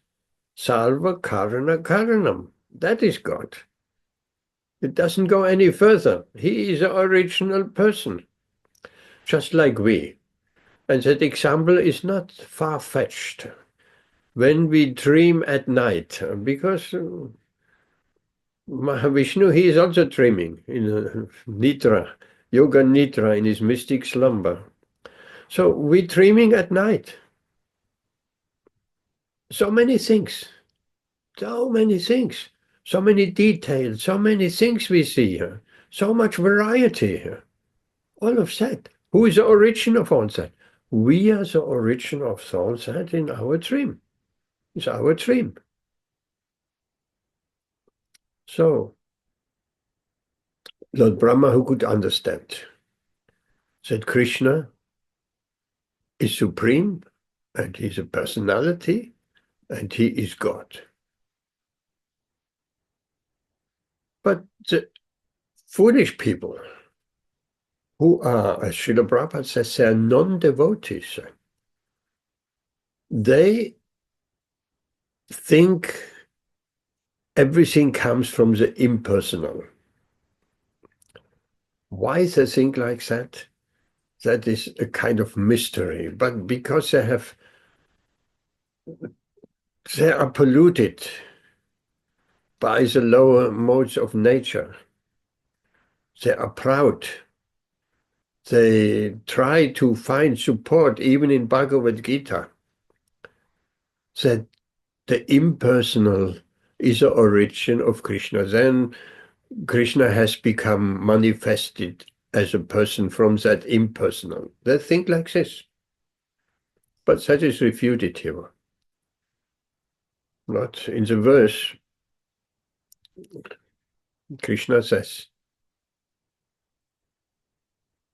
[SPEAKER 1] Sarva Karana Karanam. That is God. It doesn't go any further. He is an original person, just like we. And that example is not far-fetched. When we dream at night, because Mahavishnu, he is also dreaming in Nidra, Yoga Nidra, in his mystic slumber. So we're dreaming at night. So many things, so many things, so many details, so many things we see here, so much variety here. All of that. Who is the origin of all that? We are the origin of all that in our dream. It's our dream. So, Lord Brahma, who could understand that Krishna is supreme and he's a personality and he is God. But the foolish people who are, as Srila Prabhupada says, they are non-devotees. They think everything comes from the impersonal. Why they think like that? That is a kind of mystery. But because they are polluted by the lower modes of nature. They are proud. They try to find support, even in Bhagavad Gītā, that the impersonal is the origin of Krishna. Then Krishna has become manifested as a person from that impersonal. They think like this. But that is refuted here. Not in the verse. Krishna says,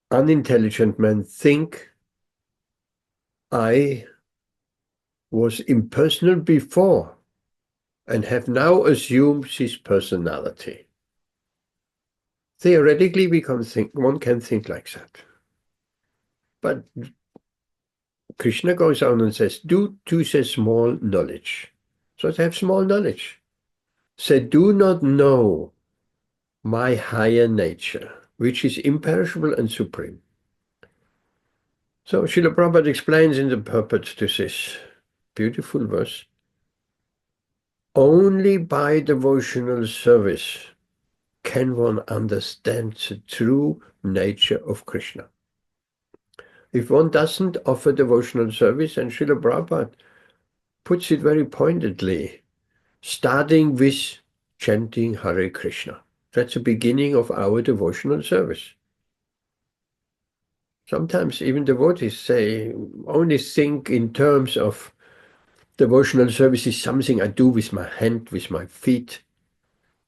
[SPEAKER 1] unintelligent men think I was impersonal before and have now assumed his personality. Theoretically, one can think like that. But Krishna goes on and says, due to the small knowledge. So they have small knowledge. They do not know my higher nature, which is imperishable and supreme. So Srila Prabhupada explains in the Purport to this beautiful verse, only by devotional service can one understand the true nature of Krishna. If one doesn't offer devotional service, and Srila Prabhupada puts it very pointedly, starting with chanting Hare Krishna. That's the beginning of our devotional service. Sometimes even devotees say, only think in terms of devotional service is something I do with my hand, with my feet.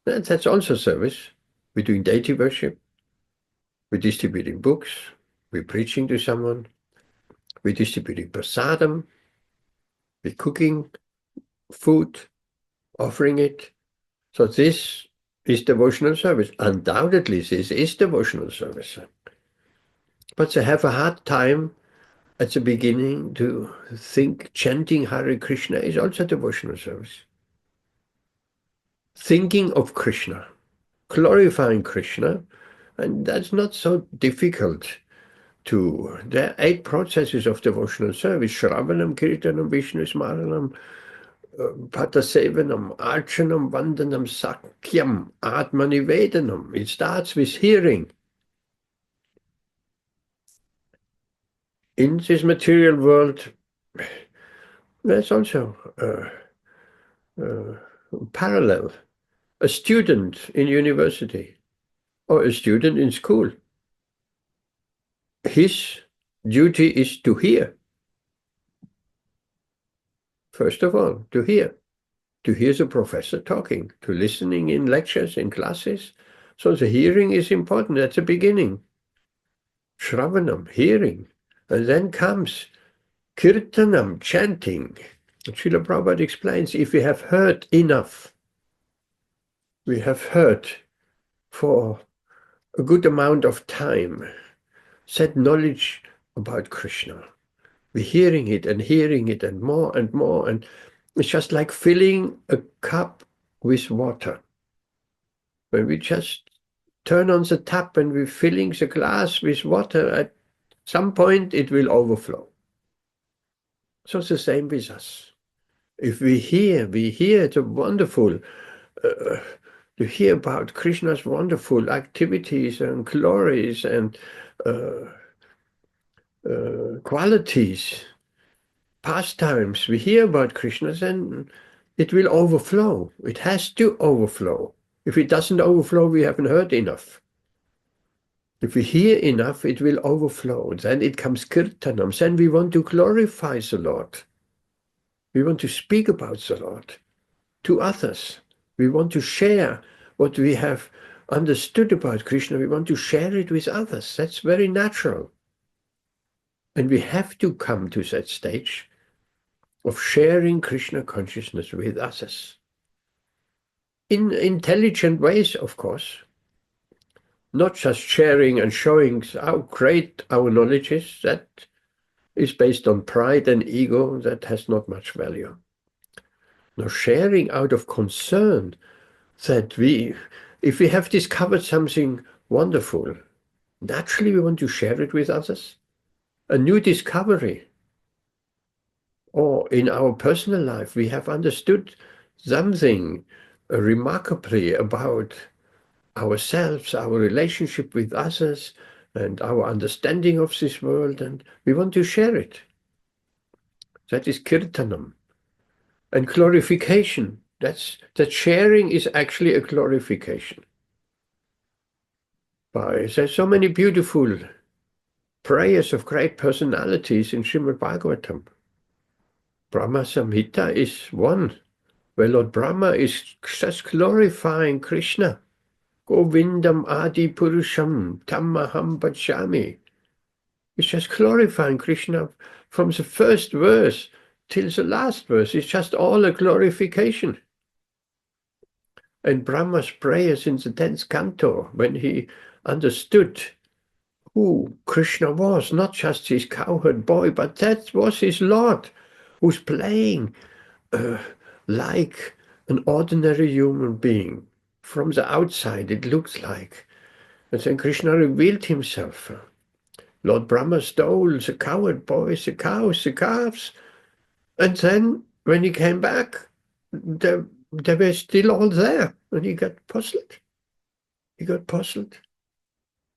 [SPEAKER 1] That's also service. We're doing deity worship. We're distributing books. We're preaching to someone. We're distributing prasadam. We're cooking food, offering it. So this is devotional service. Undoubtedly, this is devotional service. But they have a hard time at the beginning to think chanting Hare Krishna is also devotional service. Thinking of Krishna, glorifying Krishna, and that's not so difficult to. There are 8 processes of devotional service: Shravanam, Kirtanam, Vishnu Smaranam, Patasevanam, Archanam, Vandanam, Sakyam, Atmanivedanam. It starts with hearing. In this material world, there's also parallel. A student in university or a student in school, his duty is to hear. First of all, to hear the professor talking, to listening in lectures, in classes. So the hearing is important. That's the beginning. Shravanam, hearing. And then comes Kirtanam, chanting. Srila Prabhupada explains, if we have heard enough, we have heard for a good amount of time, said knowledge about Krishna. We're hearing it and more, and it's just like filling a cup with water. When we just turn on the tap and we're filling the glass with water, at some point it will overflow. So it's the same with us. If we hear the wonderful, to hear about Krishna's wonderful activities and glories and qualities, pastimes, we hear about Krishna, then it will overflow. It has to overflow. If it doesn't overflow, we haven't heard enough. If we hear enough, it will overflow. Then it comes kirtanam. Then we want to glorify the Lord. We want to speak about the Lord to others. We want to share what we have understood about Krishna. We want to share it with others. That's very natural. And we have to come to that stage of sharing Krishna consciousness with others. In intelligent ways, of course. Not just sharing and showing how great our knowledge is. That is based on pride and ego. That has not much value. Now, sharing out of concern that if we have discovered something wonderful, naturally we want to share it with others. A new discovery. Or in our personal life, we have understood something remarkably about ourselves, our relationship with others, and our understanding of this world, and we want to share it. That is kirtanam. And glorification, that sharing is actually a glorification. There's so many beautiful prayers of great personalities in Srimad Bhagavatam. Brahma Samhita is one, where Lord Brahma is just glorifying Krishna. Govindam Adi Purusham Tammaham Bhajami. It's just glorifying Krishna from the first verse till the last verse. It's just all a glorification. And Brahma's prayers in the 10th canto, when he understood who Krishna was, not just his cowherd boy, but that was his Lord, who's playing like an ordinary human being. From the outside, it looks like. And then Krishna revealed himself. Lord Brahma stole the cowherd boys, the cows, the calves. And then when he came back, they were still all there. And he got puzzled.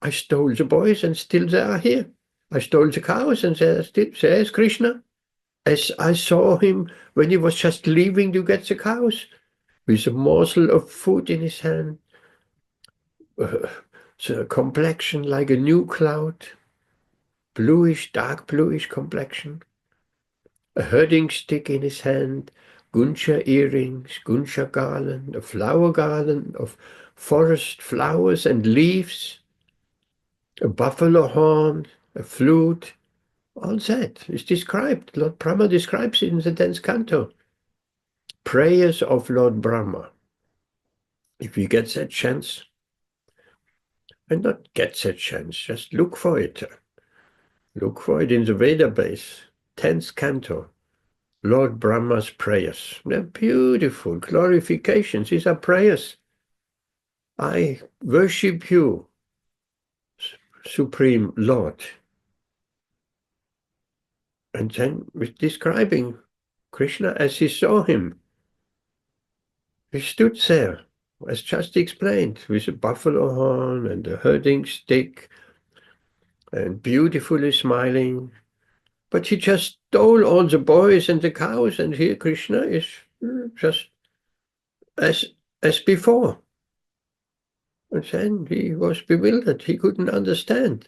[SPEAKER 1] I stole the boys and still they are here. I stole the cows and they are still, says Krishna. As I saw him when he was just leaving to get the cows, with a morsel of food in his hand, the complexion like a new cloud, bluish, dark bluish complexion, a herding stick in his hand, guncha earrings, guncha garland, a flower garland of forest flowers and leaves, a buffalo horn, a flute. All that is described. Lord Brahma describes it in the 10th canto. Prayers of Lord Brahma. If you get that chance, and not get that chance, just look for it. Look for it in the Veda base, 10th canto, Lord Brahma's prayers. They're beautiful glorifications. These are prayers. I worship you, Supreme Lord. And then with describing Krishna as he saw him. He stood there, as just explained, with a buffalo horn and a herding stick, and beautifully smiling. But he just stole all the boys and the cows, and here Krishna is just as before. And then he was bewildered. He couldn't understand.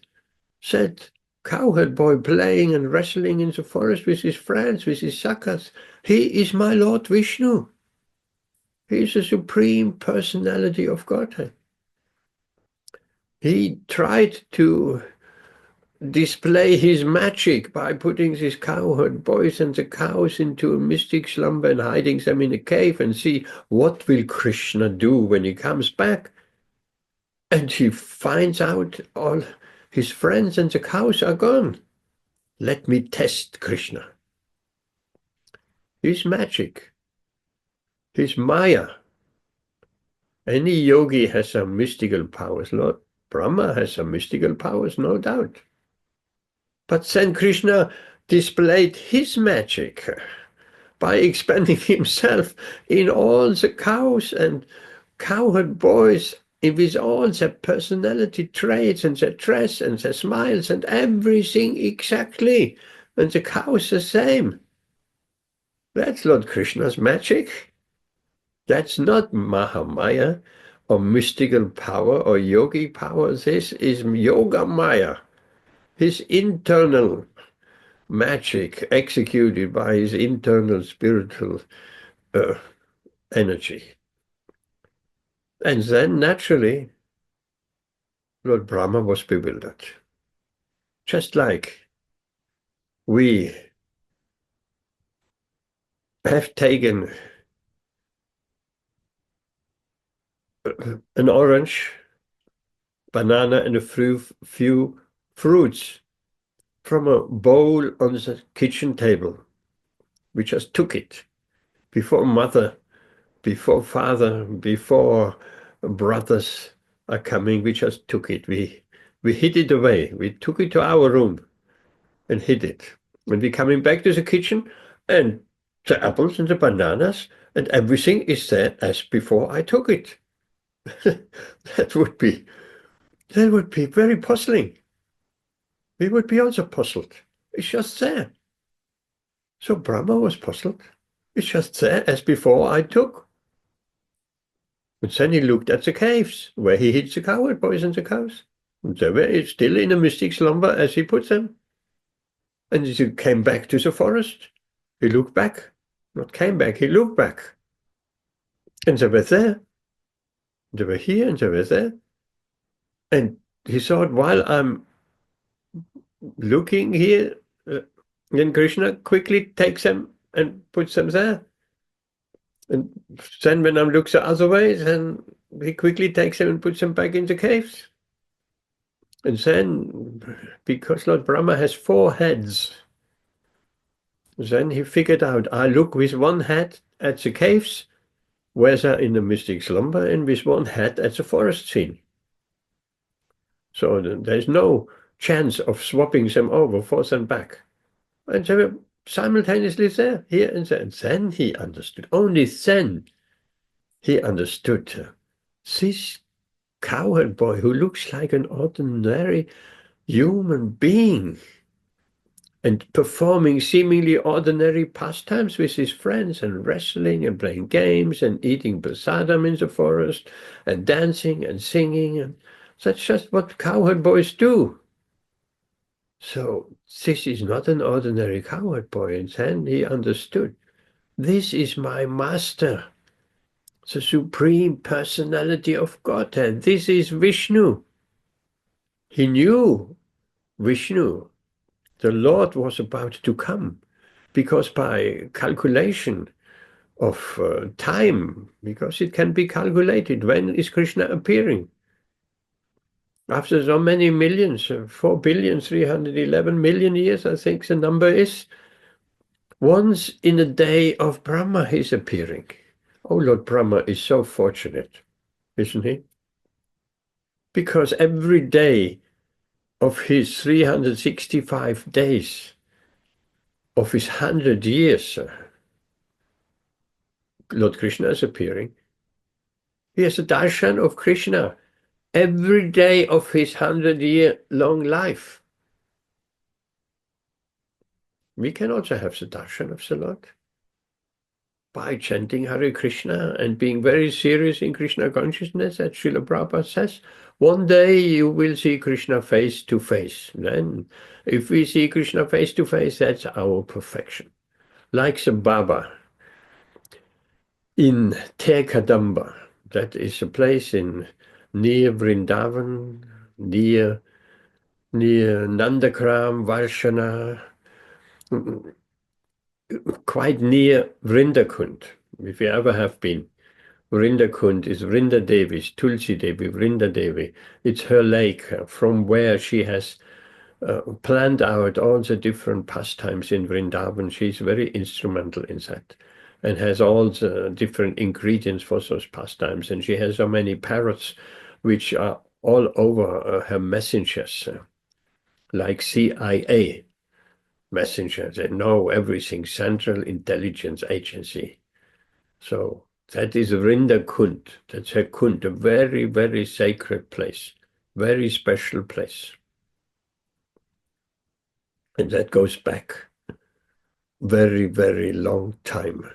[SPEAKER 1] Said, cowherd boy playing and wrestling in the forest with his friends, with his sakas. He is my Lord Vishnu. He is the Supreme Personality of Godhead. He tried to display his magic by putting these cowherd boys and the cows into a mystic slumber and hiding them in a cave and see what will Krishna do when he comes back. And he finds out all his friends and the cows are gone. Let me test Krishna. His magic, his Maya. Any yogi has some mystical powers. Lord Brahma has some mystical powers, no doubt. But then Krishna displayed his magic by expanding himself in all the cows and cowherd boys, with all their personality traits and their dress and their smiles and everything exactly. And the cows the same. That's Lord Krishna's magic. That's not Mahamaya or mystical power or yogic power. This is Yoga Maya, his internal magic executed by his internal spiritual energy. And then naturally, Lord Brahma was bewildered. Just like we have taken an orange, banana, and a few fruits from a bowl on the kitchen table. We just took it before mother, before father, before brothers are coming. We just took it. We hid it away. We took it to our room and hid it. And we're coming back to the kitchen, and the apples and the bananas and everything is there as before I took it. That would be very puzzling. We would be also puzzled. It's just there. So Brahma was puzzled. It's just there as before I took. And then he looked at the caves where he hid the cowherd boys and the cows. And they were still in a mystic slumber as he put them. And he came back to the forest. He looked back. Not came back, he looked back. And they were there. They were here and they were there. And he thought, while I'm looking here, then Krishna quickly takes them and puts them there. And then when I look the other way, then he quickly takes them and puts them back in the caves. And then, because Lord Brahma has 4 heads, then he figured out, I look with one head at the caves, where they're in the mystic slumber, and with one head at the forest scene. So there's no chance of swapping them over, forth and back. And they were simultaneously there, here and there. And then he understood. Only then he understood. This cowherd boy who looks like an ordinary human being and performing seemingly ordinary pastimes with his friends and wrestling and playing games and eating prasadam in the forest and dancing and singing. And that's just what cowherd boys do. So this is not an ordinary cowherd boy. And then he understood, this is my master, the Supreme Personality of Godhead. This is Vishnu. He knew Vishnu, the Lord, was about to come, because by calculation of time, because it can be calculated, when is Krishna appearing? After so many millions, 4,311,000,000 years, I think the number is, once in a day of Brahma he's appearing. Oh, Lord Brahma is so fortunate, isn't he? Because every day of his 365 days of his 100 years, Lord Krishna is appearing. He has a darshan of Krishna every day of his 100-year-long life. We can also have the darshan of the Lord by chanting Hare Krishna and being very serious in Krishna consciousness, as Srila Prabhupada says. One day you will see Krishna face to face. Then, if we see Krishna face to face, that's our perfection. Like the Baba in Kadamba, that is a place near Vrindavan, near Nandakram, Varshana, quite near Vrindakund, if you ever have been. Vrindakund is Vrinda Devi's, Tulsi Devi, Vrinda Devi. It's her lake from where she has planned out all the different pastimes in Vrindavan. She's very instrumental in that and has all the different ingredients for those pastimes. And she has so many parrots which are all over her messengers, like CIA messengers. They know everything, Central Intelligence Agency. So that is Vrinda Kund. That's her Kund, a very, very sacred place, very special place. And that goes back very, very long time.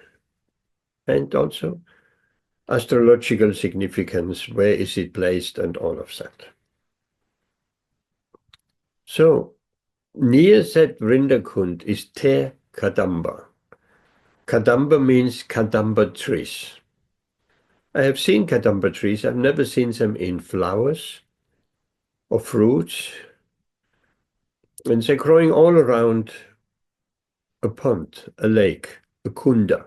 [SPEAKER 1] And also astrological significance, where is it placed, and all of that. So near that Vrinda Kund is Kadamba. Kadamba means Kadamba trees. I have seen Kadamba trees. I've never seen them in flowers or fruits. And they're growing all around a pond, a lake, a kunda.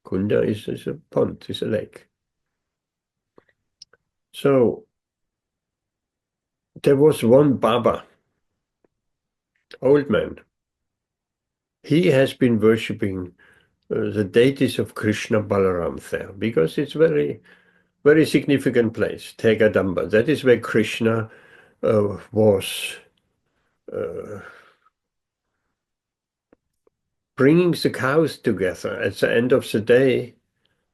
[SPEAKER 1] Kunda is a pond, is a lake. So there was one Baba, old man. He has been worshipping the deities of Krishna, Balarama there, because it's very, very significant place, Kadamba. That is where Krishna was bringing the cows together at the end of the day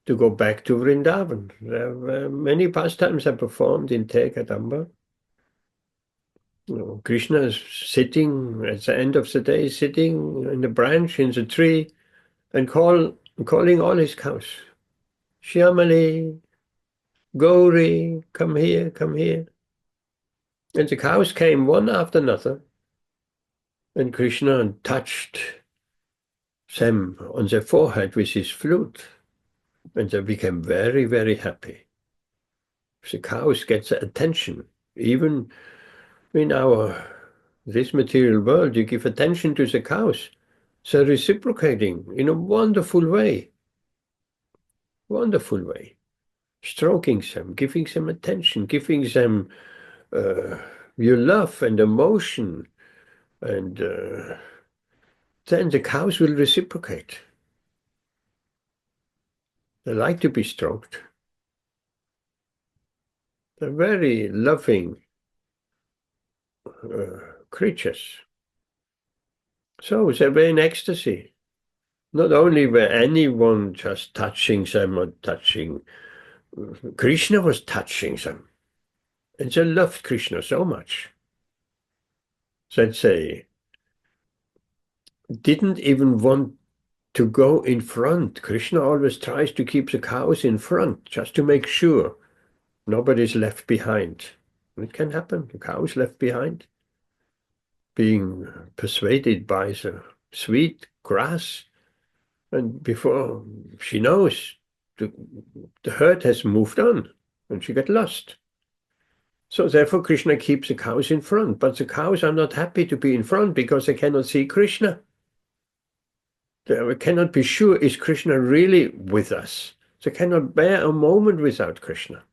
[SPEAKER 1] to go back to Vrindavan. There were many pastimes are performed in Kadamba. Krishna is sitting at the end of the day, sitting in the branch in the tree and calling all his cows. Shyamali, Gauri, come here, come here. And the cows came one after another. And Krishna touched them on their forehead with his flute. And they became very, very happy. The cows get the attention. Even in this material world, you give attention to the cows. They're reciprocating in a wonderful way. Wonderful way. Stroking them, giving them attention, giving them your love and emotion. And then the cows will reciprocate. They like to be stroked. They're very loving creatures. So they were in ecstasy. Not only were anyone just touching them or touching, Krishna was touching them. And they loved Krishna so much that they didn't even want to go in front. Krishna always tries to keep the cows in front, just to make sure nobody's left behind. It can happen. The cow is left behind, being persuaded by the sweet grass. And before she knows, the herd has moved on and she got lost. So therefore Krishna keeps the cows in front. But the cows are not happy to be in front because they cannot see Krishna. They cannot be sure, is Krishna really with us? They cannot bear a moment without Krishna.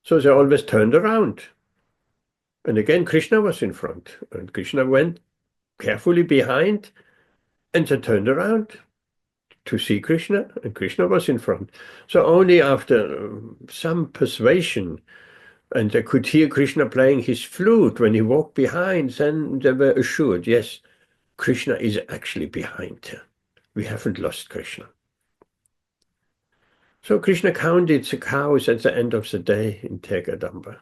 [SPEAKER 1] So they always turned around. And again, Krishna was in front. And Krishna went carefully behind and they turned around to see Krishna. And Krishna was in front. So only after some persuasion, and they could hear Krishna playing his flute when he walked behind, then they were assured, yes, Krishna is actually behind. We haven't lost Krishna. So Krishna counted the cows at the end of the day in Kadamba.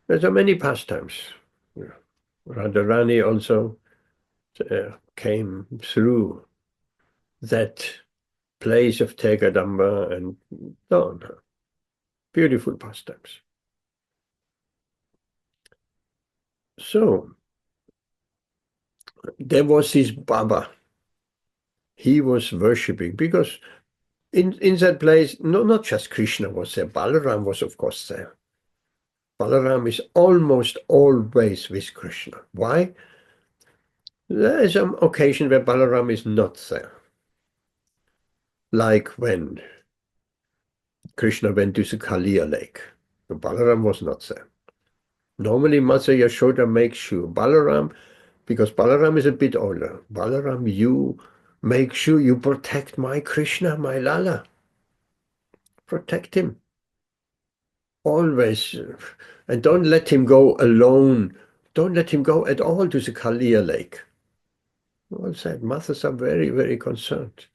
[SPEAKER 1] There are many pastimes. Radharani also came through that place of Kadamba and so on. Beautiful pastimes. So there was this Baba. He was worshipping because in that place, no, not just Krishna was there. Balaram was, of course, there. Balaram is almost always with Krishna. Why? There is some occasion where Balaram is not there. Like when Krishna went to the Kaliya lake. Balaram was not there. Normally, Mother Yashoda makes sure Balaram, because Balaram is a bit older. Balaram, you make sure you protect my Krishna, my Lala. Protect him. Always. And don't let him go alone. Don't let him go at all to the Kaliya lake. All said, mothers are very, very concerned.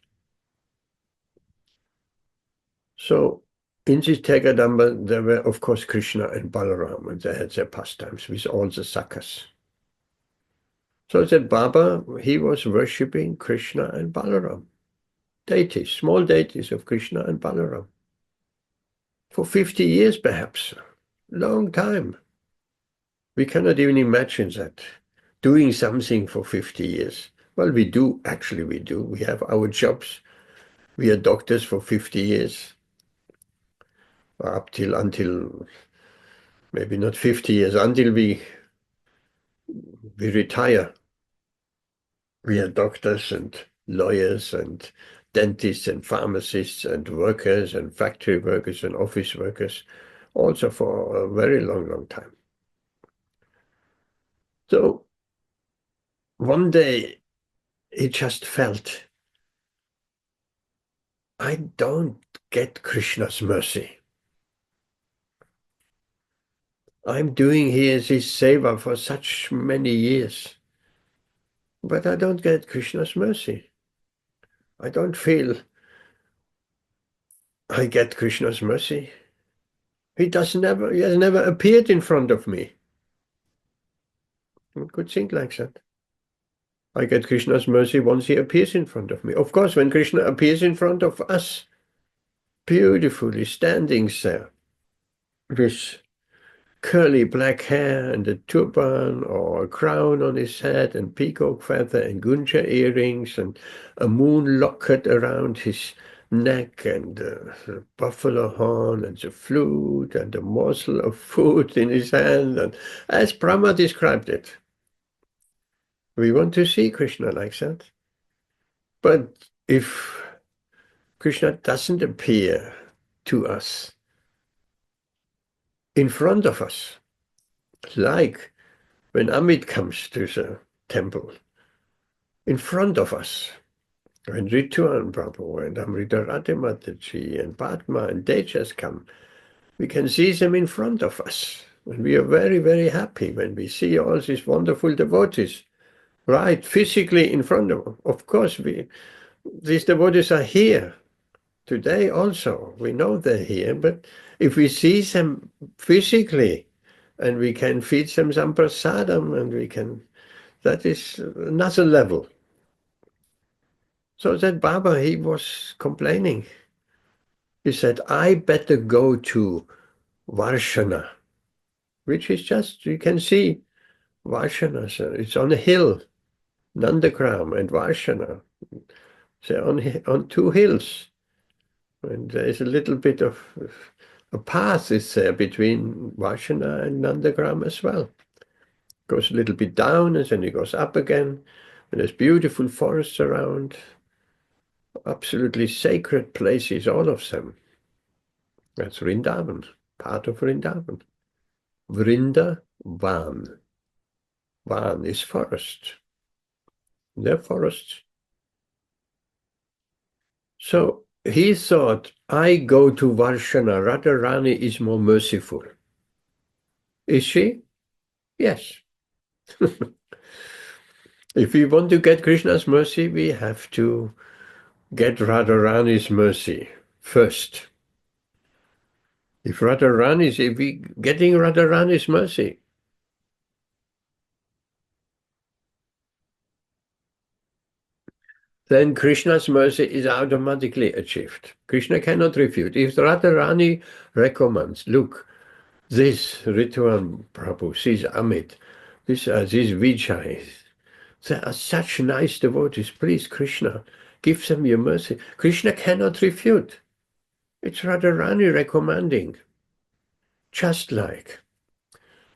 [SPEAKER 1] So in this Kadamba, there were, of course, Krishna and Balaram, and they had their pastimes with all the sakas. So that Baba, he was worshipping Krishna and Balaram. Deities, small deities of Krishna and Balaram. For 50 years, perhaps. Long time. We cannot even imagine that. Doing something for 50 years. Well, we do. Actually, we do. We have our jobs. We are doctors for 50 years. Until maybe not 50 years, until we retire. We are doctors and lawyers and dentists and pharmacists and workers and factory workers and office workers, also for a very long, long time. So one day he just felt, I don't get Krishna's mercy. I'm doing here this seva for such many years, but I don't get Krishna's mercy. I don't feel I get Krishna's mercy. He has never appeared in front of me. One could think like that. I get Krishna's mercy once he appears in front of me. Of course, when Krishna appears in front of us, beautifully standing there, with curly black hair and a turban or a crown on his head and peacock feather and gunja earrings and a moon locket around his neck and the buffalo horn and the flute and a morsel of food in his hand, and as Brahma described it. We want to see Krishna like that. But if Krishna doesn't appear to us in front of us, like when Amit comes to the temple, in front of us, when Rituan Prabhu and Amrita Mataji and Padma and Tejas come, we can see them in front of us. And we are very, very happy when we see all these wonderful devotees, right, physically in front of us. Of course, these devotees are here today also. We know they're here, but if we see them physically and we can feed them some prasadam and we can, that is another level. So that Baba, he was complaining. He said, I better go to Varshana, which is just, you can see Varshana, so it's on a hill, Nandagram and Varshana. They're on two hills. And there is a little bit of a path is there between Varshana and Nandagram as well. Goes a little bit down and then it goes up again. And there's beautiful forests around. Absolutely sacred places, all of them. That's Vrindavan, part of Vrindavan. Vrindavan. Van is forest. They're forests. So he thought, I go to Varshana, Radharani is more merciful. Is she? Yes. If we want to get Krishna's mercy, we have to get Radharani's mercy first. If we getting Radharani's mercy, then Krishna's mercy is automatically achieved. Krishna cannot refute. If Radharani recommends, look, this Ritwan Prabhu, this Amit, this Vijay, they are such nice devotees. Please, Krishna, give them your mercy. Krishna cannot refute. It's Radharani recommending. Just like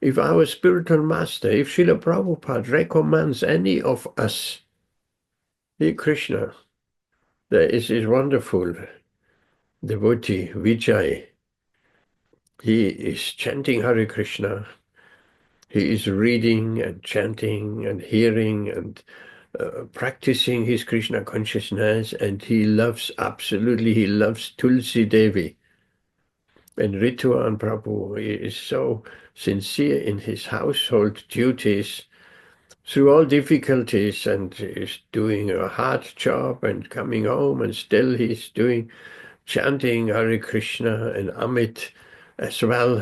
[SPEAKER 1] if our spiritual master, if Srila Prabhupada recommends any of us, hey Krishna, there is this wonderful devotee, Vijay. He is chanting Hare Krishna. He is reading and chanting and hearing and practicing his Krishna consciousness, and he loves Tulsi Devi. And Rituan Prabhu is so sincere in his household duties through all difficulties, and is doing a hard job and coming home, and still he's doing chanting Hare Krishna, and Amit as well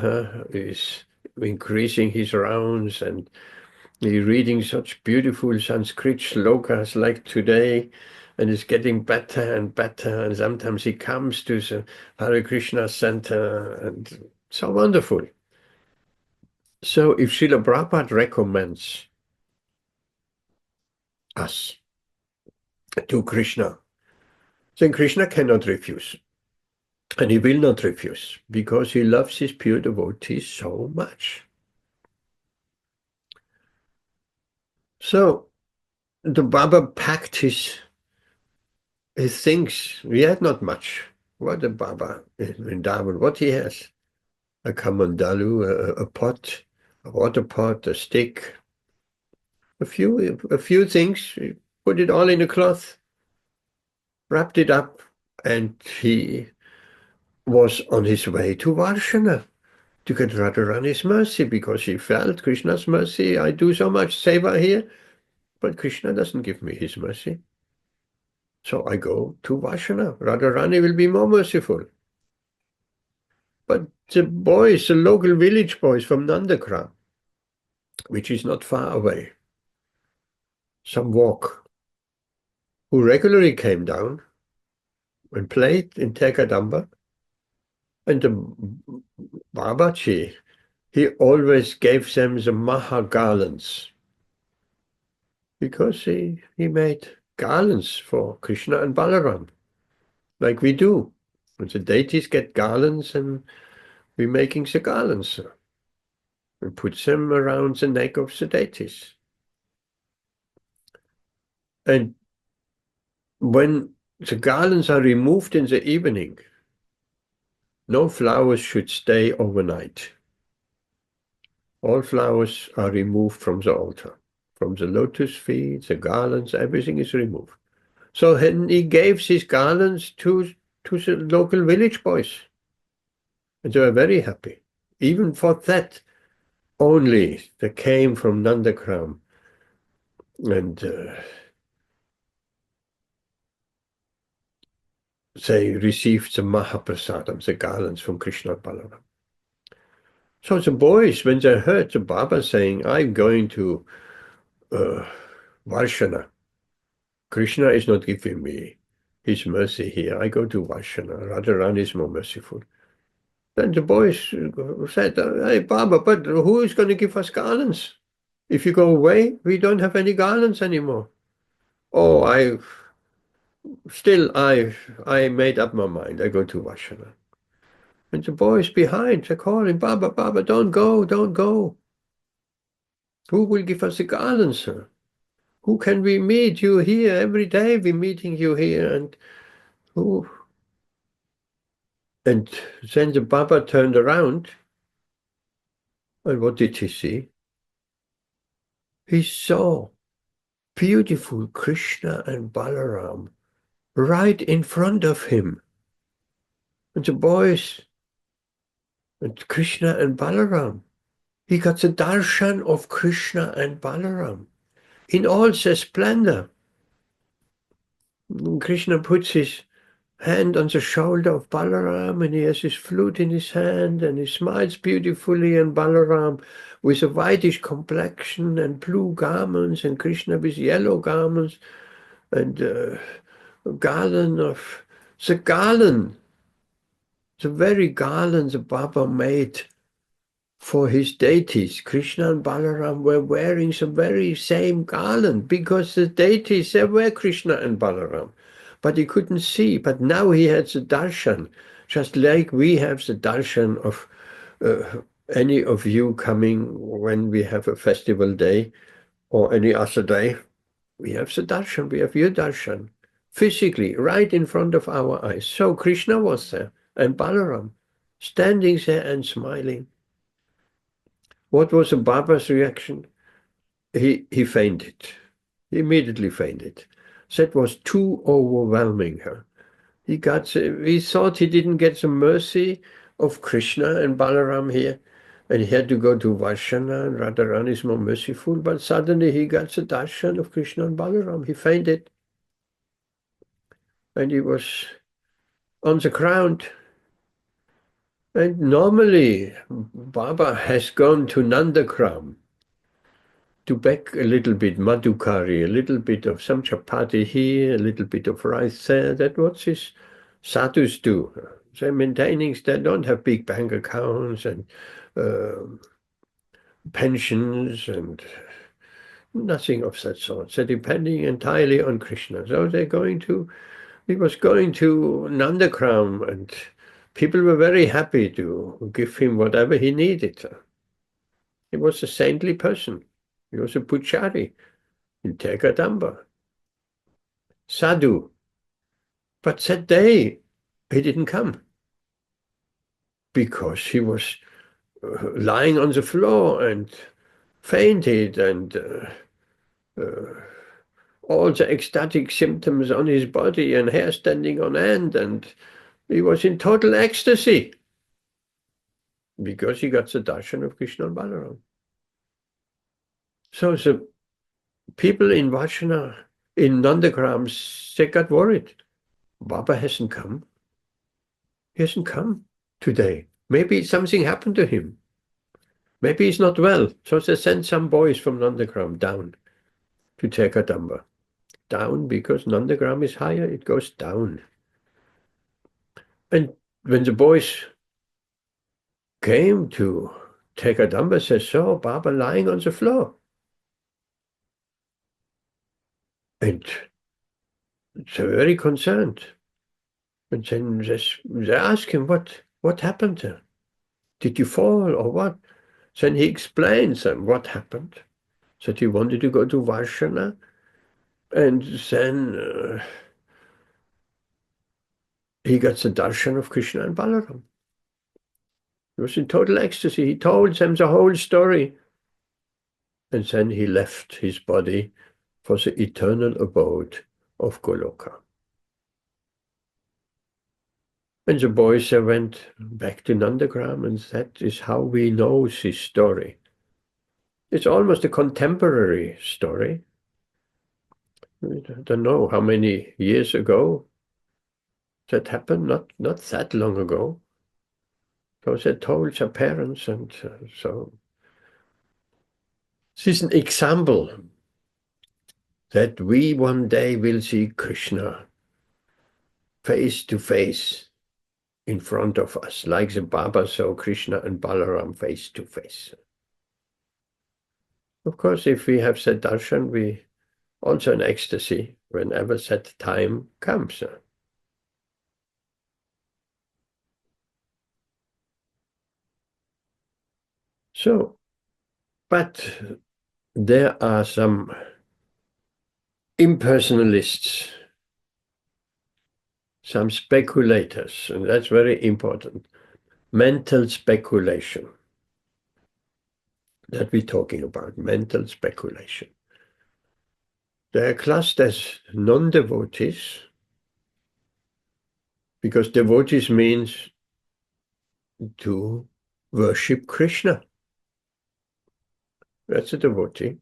[SPEAKER 1] is increasing his rounds, and he's reading such beautiful Sanskrit shlokas like today, and is getting better and better. And sometimes he comes to the Hare Krishna center, and so wonderful. So if Srila Prabhupada recommends us to Krishna, then Krishna cannot refuse. And he will not refuse, because he loves his pure devotees so much. So the Baba packed his things. He had not much. What the Baba in Vrindavan, what he has? A kamandalu, a pot, a water pot, a stick, a few things. He put it all in a cloth, wrapped it up, and he was on his way to Varshana to get Radharani's mercy, because he felt Krishna's mercy. I do so much seva here, but Krishna doesn't give me his mercy. So I go to Varshana. Radharani will be more merciful. But the boys, the local village boys from Nandakram, which is not far away, some walk, who regularly came down and played in Kadamba, and the Babaji, he always gave them the Maha garlands, because he made garlands for Krishna and Balaram, like we do. And the deities get garlands, and we're making the garlands and put them around the neck of the deities. And when the garlands are removed in the evening, no flowers should stay overnight. All flowers are removed from the altar. From the lotus feet, the garlands, everything is removed. So he gave these garlands to the local village boys. And they were very happy. Even for that only, they came from Nandakram. And they received the Mahaprasadam, the garlands from Krishna and Balaram. So the boys, when they heard the Baba saying, I'm going to Varshana, Krishna is not giving me his mercy here, I go to Varshana, Radharani is more merciful. Then the boys said, hey Baba, but who is going to give us garlands? If you go away, we don't have any garlands anymore. Oh, I made up my mind, I go to Varshana. And the boys behind, they're calling, Baba, Baba, don't go, don't go. Who will give us the garlands, sir? Who can we meet? You here every day, we're meeting you here, and who? And then the Baba turned around, and what did he see? He saw beautiful Krishna and Balaram right in front of him. And the boys, and Krishna and Balaram, he got the darshan of Krishna and Balaram. in all their splendor. Krishna puts his hand on the shoulder of Balarama, and he has his flute in his hand, and he smiles beautifully, and Balaram with a whitish complexion and blue garments, and Krishna with yellow garments, and a garland of the garland, the very garland the Baba made for his deities. Krishna and Balaram were wearing the very same garland because the deities, they were Krishna and Balaram. But he couldn't see. But now he had the darshan, just like we have the darshan of any of you coming when we have a festival day or any other day. We have the darshan, we have your darshan, physically, right in front of our eyes. So Krishna was there and Balaram, standing there and smiling. What was the Baba's reaction? He fainted. He immediately fainted. That was too overwhelming her. He thought he didn't get the mercy of Krishna and Balaram here, and he had to go to Varshana, and Radharani is more merciful, but suddenly he got the darshan of Krishna and Balaram. He fainted. And he was on the ground. And normally, Baba has gone to Nandagram to beg a little bit madhukari, a little bit of some chapati here, a little bit of rice there. That's what his sadhus do. They're maintaining, they don't have big bank accounts and pensions and nothing of that sort. They're depending entirely on Krishna. So he was going to Nandagram, and people were very happy to give him whatever he needed. He was a saintly person. He was a puchari in Kadamba, sadhu. But that day, he didn't come because he was lying on the floor and fainted, and all the ecstatic symptoms on his body and hair standing on end, and he was in total ecstasy because he got the darshan of Krishna and Balaram. So the people in Vashana, in Nandagram, they got worried. Baba hasn't come. He hasn't come today. Maybe something happened to him. Maybe he's not well. So they sent some boys from Nandagram down to Kadamba. Down because Nandagram is higher, it goes down. And when the boys came to Kadamba, they saw Baba lying on the floor. And they were very concerned. And then they asked him, what happened there? Did you fall or what? Then he explains them what happened. That he wanted to go to Varshana, and then he got the darshan of Krishna and Balaram. He was in total ecstasy. He told them the whole story. And then he left his body for the eternal abode of Goloka. And the boys went back to Nandagram, and that is how we know this story. It's almost a contemporary story. I don't know how many years ago that happened, not that long ago. So they told their parents, and so this is an example that we one day will see Krishna face to face in front of us, like the Baba saw Krishna and Balaram face to face. Of course, if we have that darshan, we also in ecstasy whenever that time comes. So, but there are some impersonalists, some speculators, and that's very important. Mental speculation that we're talking about, mental speculation. They are classed as non-devotees, because devotees means to worship Krishna. That's a devotee.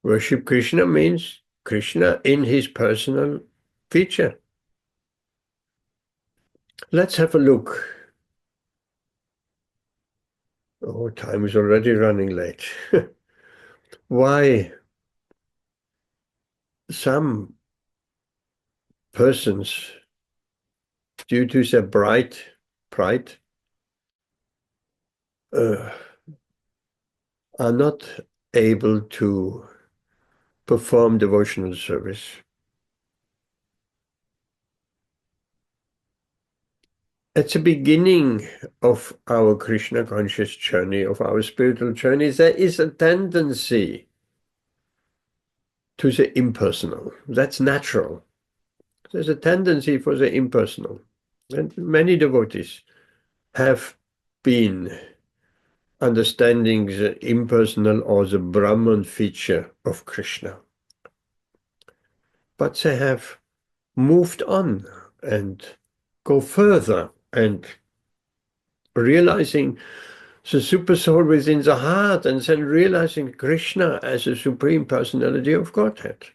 [SPEAKER 1] Worship Krishna means Krishna in his personal feature. Let's have a look. Oh, time is already running late. Why some persons, due to their pride, are not able to perform devotional service. At the beginning of our Krishna conscious journey, of our spiritual journey, there is a tendency to the impersonal. That's natural. There's a tendency for the impersonal. And many devotees have been understanding the impersonal or the Brahman feature of Krishna. But they have moved on and go further and realizing the super soul within the heart, and then realizing Krishna as a Supreme Personality of Godhead.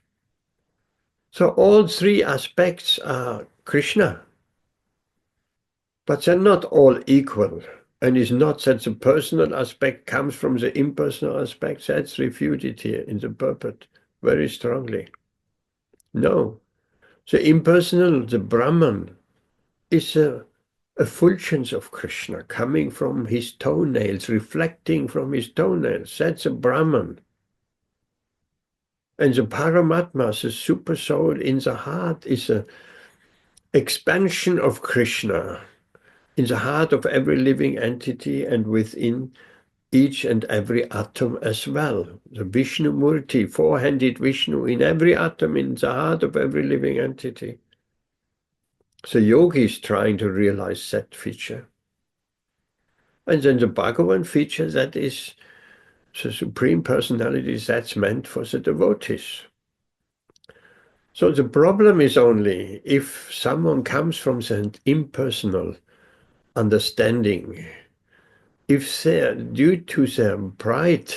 [SPEAKER 1] So all three aspects are Krishna, but they're not all equal. And it's not that the personal aspect comes from the impersonal aspect. That's refuted here in the Purport very strongly. No, the impersonal, the Brahman, is a effulgence of Krishna coming from his toenails, reflecting from his toenails. That's a Brahman. And the Paramatma, the super soul in the heart, is an expansion of Krishna in the heart of every living entity and within each and every atom as well. The Vishnu Murti, four-handed Vishnu in every atom, in the heart of every living entity. So yogi is trying to realize that feature. And then the Bhagavad feature, that is the Supreme Personality, that's meant for the devotees. So the problem is only if someone comes from an impersonal understanding, if they're due to their pride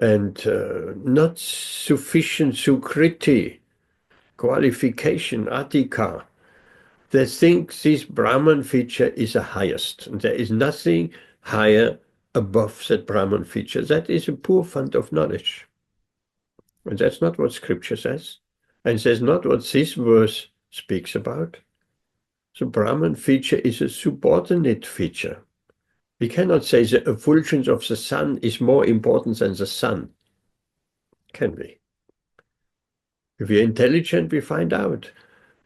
[SPEAKER 1] and not sufficient sukriti, qualification, atika, they think this Brahman feature is the highest. There is nothing higher above that Brahman feature. That is a poor fund of knowledge. And that's not what Scripture says. And that's not what this verse speaks about. The Brahman feature is a subordinate feature. We cannot say the effulgence of the sun is more important than the sun. Can we? If we're intelligent, we find out.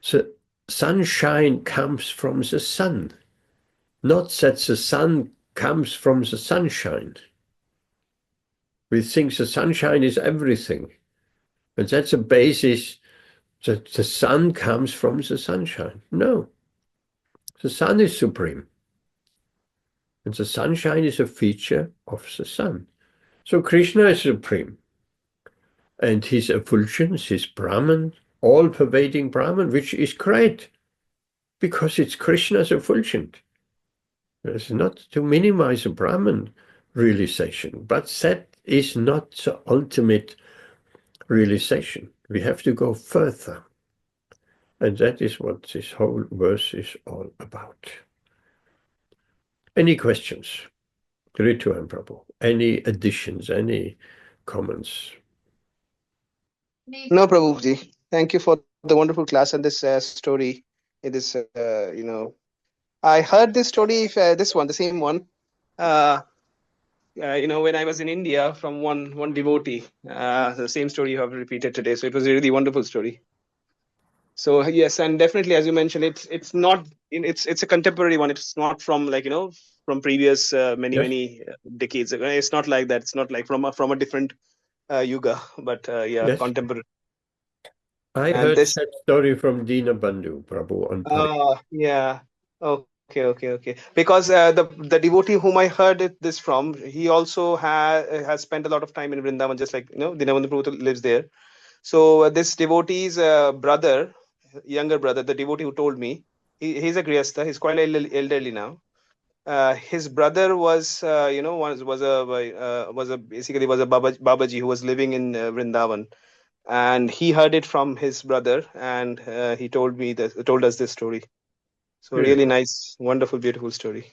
[SPEAKER 1] The sunshine comes from the sun, not that the sun comes from the sunshine. We think the sunshine is everything. And that's a basis that the sun comes from the sunshine. No. The sun is supreme. And the sunshine is a feature of the sun. So Krishna is supreme. And his effulgence, his Brahman, all-pervading Brahman, which is great, because it's Krishna's effulgence. It's not to minimize the Brahman realization, but that is not the ultimate realization. We have to go further. And that is what this whole verse is all about. Any questions? Ritu and Prabhu. Any additions, any comments?
[SPEAKER 3] No, Prabhuji. Thank you for the wonderful class and this story. It is, I heard this story, this one, the same one, when I was in India from one devotee. The same story you have repeated today. So it was a really wonderful story. So yes, and definitely, as you mentioned, it's not it's a contemporary one. It's not from from previous many decades ago. It's not like that. It's not like from a different yuga, but
[SPEAKER 1] Yes.
[SPEAKER 3] contemporary.
[SPEAKER 1] I heard that story from Dina Bandhu, Prabhu, on
[SPEAKER 3] yeah. Okay. Because the devotee whom I heard this from, he also has spent a lot of time in Vrindavan, just like Dinabandhu Prabhu lives there. So this devotee's brother, younger brother, the devotee who told me, he's a grihastha. He's quite elderly now. his brother was basically was a Babaji who was living in Vrindavan, and he heard it from his brother, and he told us this story. So really nice, wonderful, beautiful story.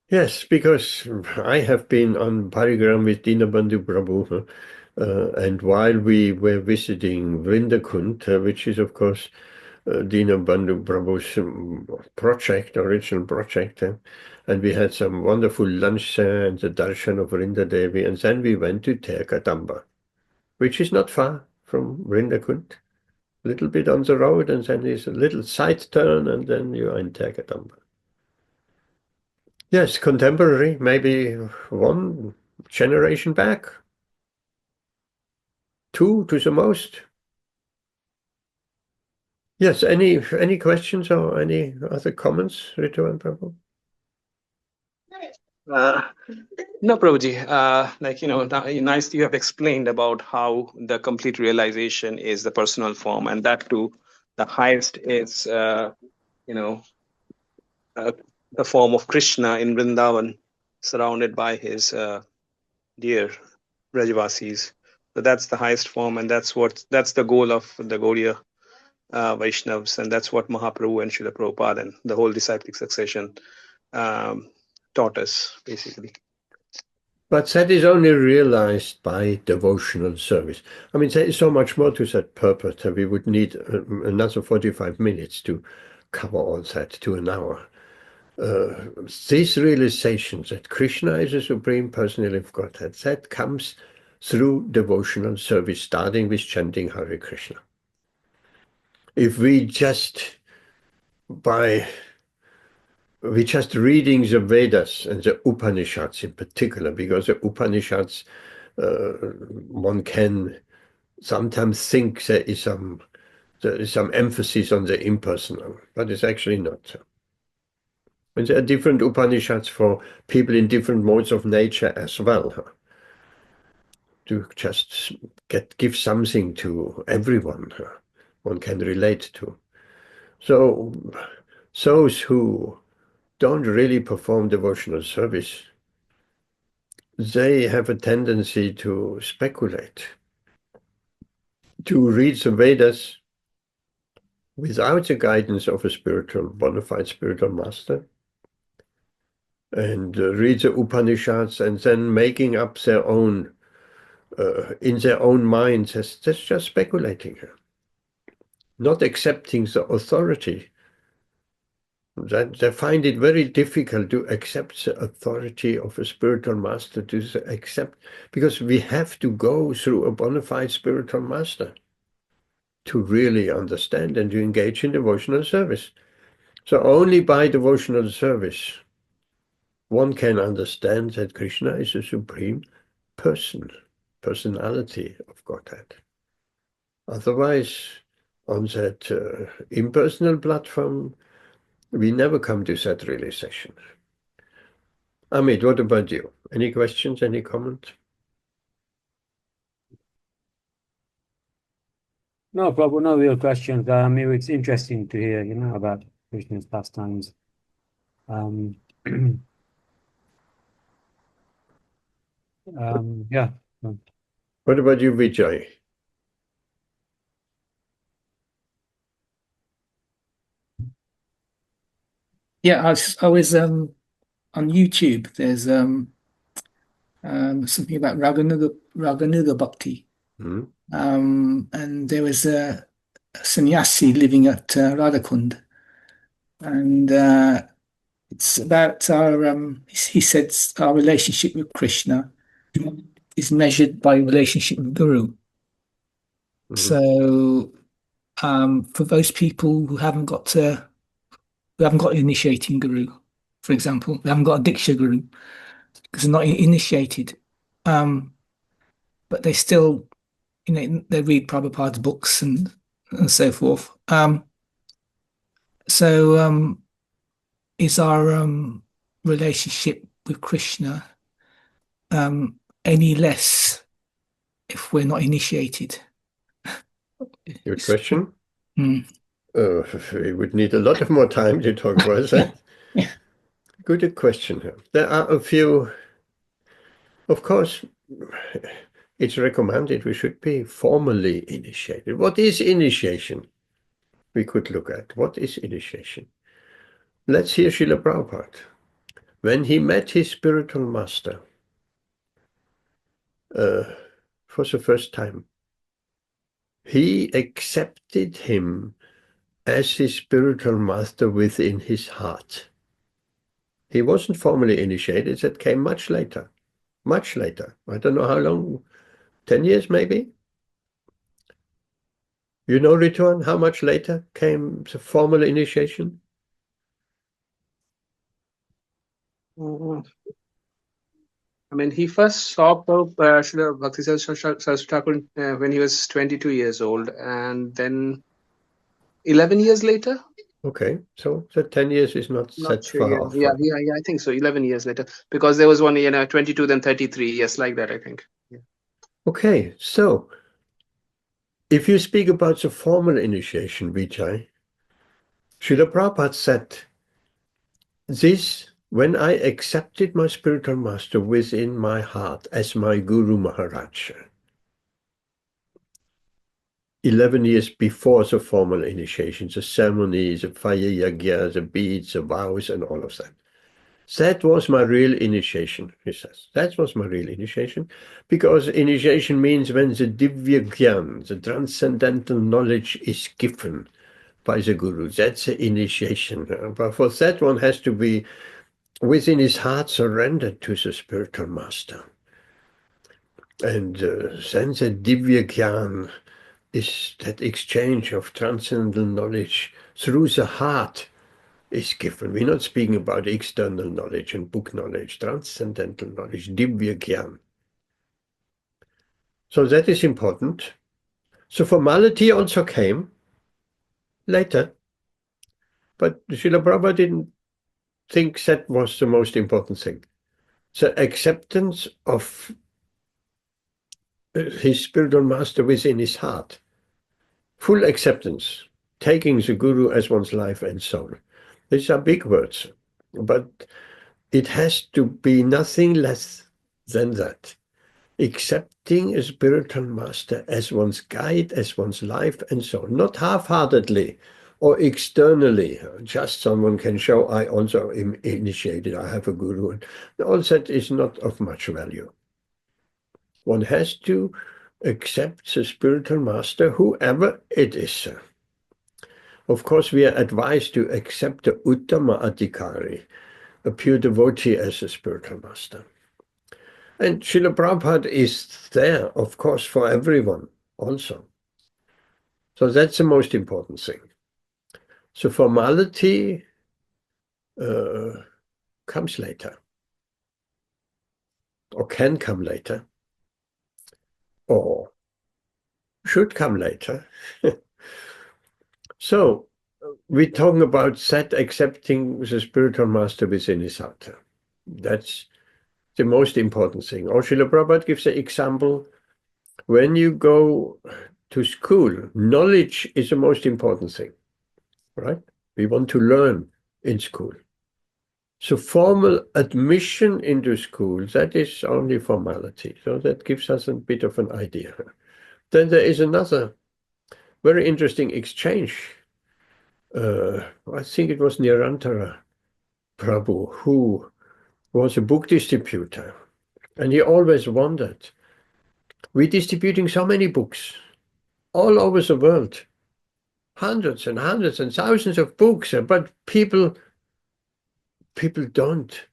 [SPEAKER 1] Yes, because I have been on Parigram with Dinabandhu Prabhu, and while we were visiting Vrindakund, which is of course Dinabandhu Prabhu's original project, and we had some wonderful lunch there and the Darshan of Vrinda Devi, and then we went to Kadamba, which is not far from Vrindakund, a little bit on the road, and then there's a little side turn, and then you're in Kadamba. Yes, contemporary, maybe one generation back. 2 to the most. Yes, any questions or any other comments, Ritu and Prabhu?
[SPEAKER 3] No, Prabhuji. Nice you have explained about how the complete realization is the personal form, and that too, the highest is, the form of Krishna in Vrindavan, surrounded by his dear Brajavasis. So that's the highest form, and that's the goal of the Gaudiya Vaishnavas, and that's what Mahaprabhu and Srila Prabhupada and the whole disciplic succession taught us, basically.
[SPEAKER 1] But that is only realized by devotional service. I mean, there is so much more to that purport. We would need another 45 minutes to cover all that to an hour. This realization that Krishna is the Supreme Personality of Godhead, that comes through devotional service, starting with chanting Hare Krishna. If we just reading the Vedas and the Upanishads in particular, because the Upanishads, one can sometimes think there is some emphasis on the impersonal, but it's actually not so. And there are different Upanishads for people in different modes of nature as well, to just give something to everyone one can relate to. So those who don't really perform devotional service, they have a tendency to speculate, to read the Vedas without the guidance of a bona fide spiritual master, and read the Upanishads and then making up their own, in their own minds, that's just speculating, not accepting the authority. They find it very difficult to accept the authority of a spiritual master, because we have to go through a bona fide spiritual master to really understand and to engage in devotional service. So only by devotional service one can understand that Krishna is the Supreme Personality of Godhead. Otherwise, on that impersonal platform, we never come to that realization. Amit, what about you? Any questions, any comments?
[SPEAKER 2] No, Prabhu, no real questions. I mean, it's interesting to hear, about Krishna's pastimes. Yeah.
[SPEAKER 1] What about you, Vijay?
[SPEAKER 4] Yeah, I was on YouTube. There's something about Raganuga Bhakti. And there was a sannyasi living at Radhakund, and it's about he said our relationship with Krishna is measured by relationship with Guru. So for those people who haven't got initiating Guru, for example, they haven't got a Diksha Guru because they're not initiated, but they still, they read Prabhupada's books and so forth. So is our relationship with Krishna any less if we're not initiated?
[SPEAKER 1] Good question. We would need a lot of more time to talk about that.
[SPEAKER 4] Yeah.
[SPEAKER 1] Good question here. There are a few, of course, it's recommended we should be formally initiated. What is initiation? We could look at. What is initiation? Let's hear Srila Prabhupada. When he met his spiritual master for the first time, he accepted him as his spiritual master within his heart. He wasn't formally initiated. That came much later. Much later. I don't know how long. 10 years maybe? You know, Rituan, how much later came the formal initiation?
[SPEAKER 3] I mean, he first saw Srila Bhaktisiddhanta Saraswati Thakur when he was 22 years old, and then 11 years later.
[SPEAKER 1] Okay, so the 10 years is not that
[SPEAKER 3] Sure,
[SPEAKER 1] far off.
[SPEAKER 3] yeah, I think so. 11 years later, because there was one, 22, then 33. Yes, like that, I think. Yeah.
[SPEAKER 1] Okay, so if you speak about the formal initiation, Vijay, Srila Prabhupada said, this, when I accepted my spiritual master within my heart as my Guru Maharaj, 11 years before the formal initiation, the ceremonies, the fire yagya, the beads, the vows, and all of that. That was my real initiation, he says. That was my real initiation, because initiation means when the divya gyan, the transcendental knowledge, is given by the Guru. That's the initiation. But for that, one has to be within his heart surrendered to the spiritual master. And then the divya gyan is that exchange of transcendental knowledge through the heart is given. We're not speaking about external knowledge and book knowledge, transcendental knowledge, divya gyan. So that is important. So formality also came later, but Srila Prabhupada didn't think that was the most important thing. The acceptance of his spiritual master within his heart, full acceptance, taking the Guru as one's life and soul. These are big words, but it has to be nothing less than that. Accepting a spiritual master as one's guide, as one's life and soul, not half-heartedly or externally. Just someone can show, I also am initiated, I have a Guru. And all that is not of much value. One has to accept the spiritual master, whoever it is. Of course, we are advised to accept the Uttama Adhikari, a pure devotee, as a spiritual master. And Srila Prabhupada is there, of course, for everyone also. So that's the most important thing. So formality comes later, or can come later, or should come later. So we're talking about that accepting the spiritual master within his heart. That's the most important thing. Or Srila Prabhupada gives an example. When you go to school, knowledge is the most important thing, right? We want to learn in school. So formal admission into school, that is only formality. So that gives us a bit of an idea. Then there is another very interesting exchange. I think it was Nirantara Prabhu, who was a book distributor. And he always wondered, we're distributing so many books all over the world, hundreds and thousands of books, but people don't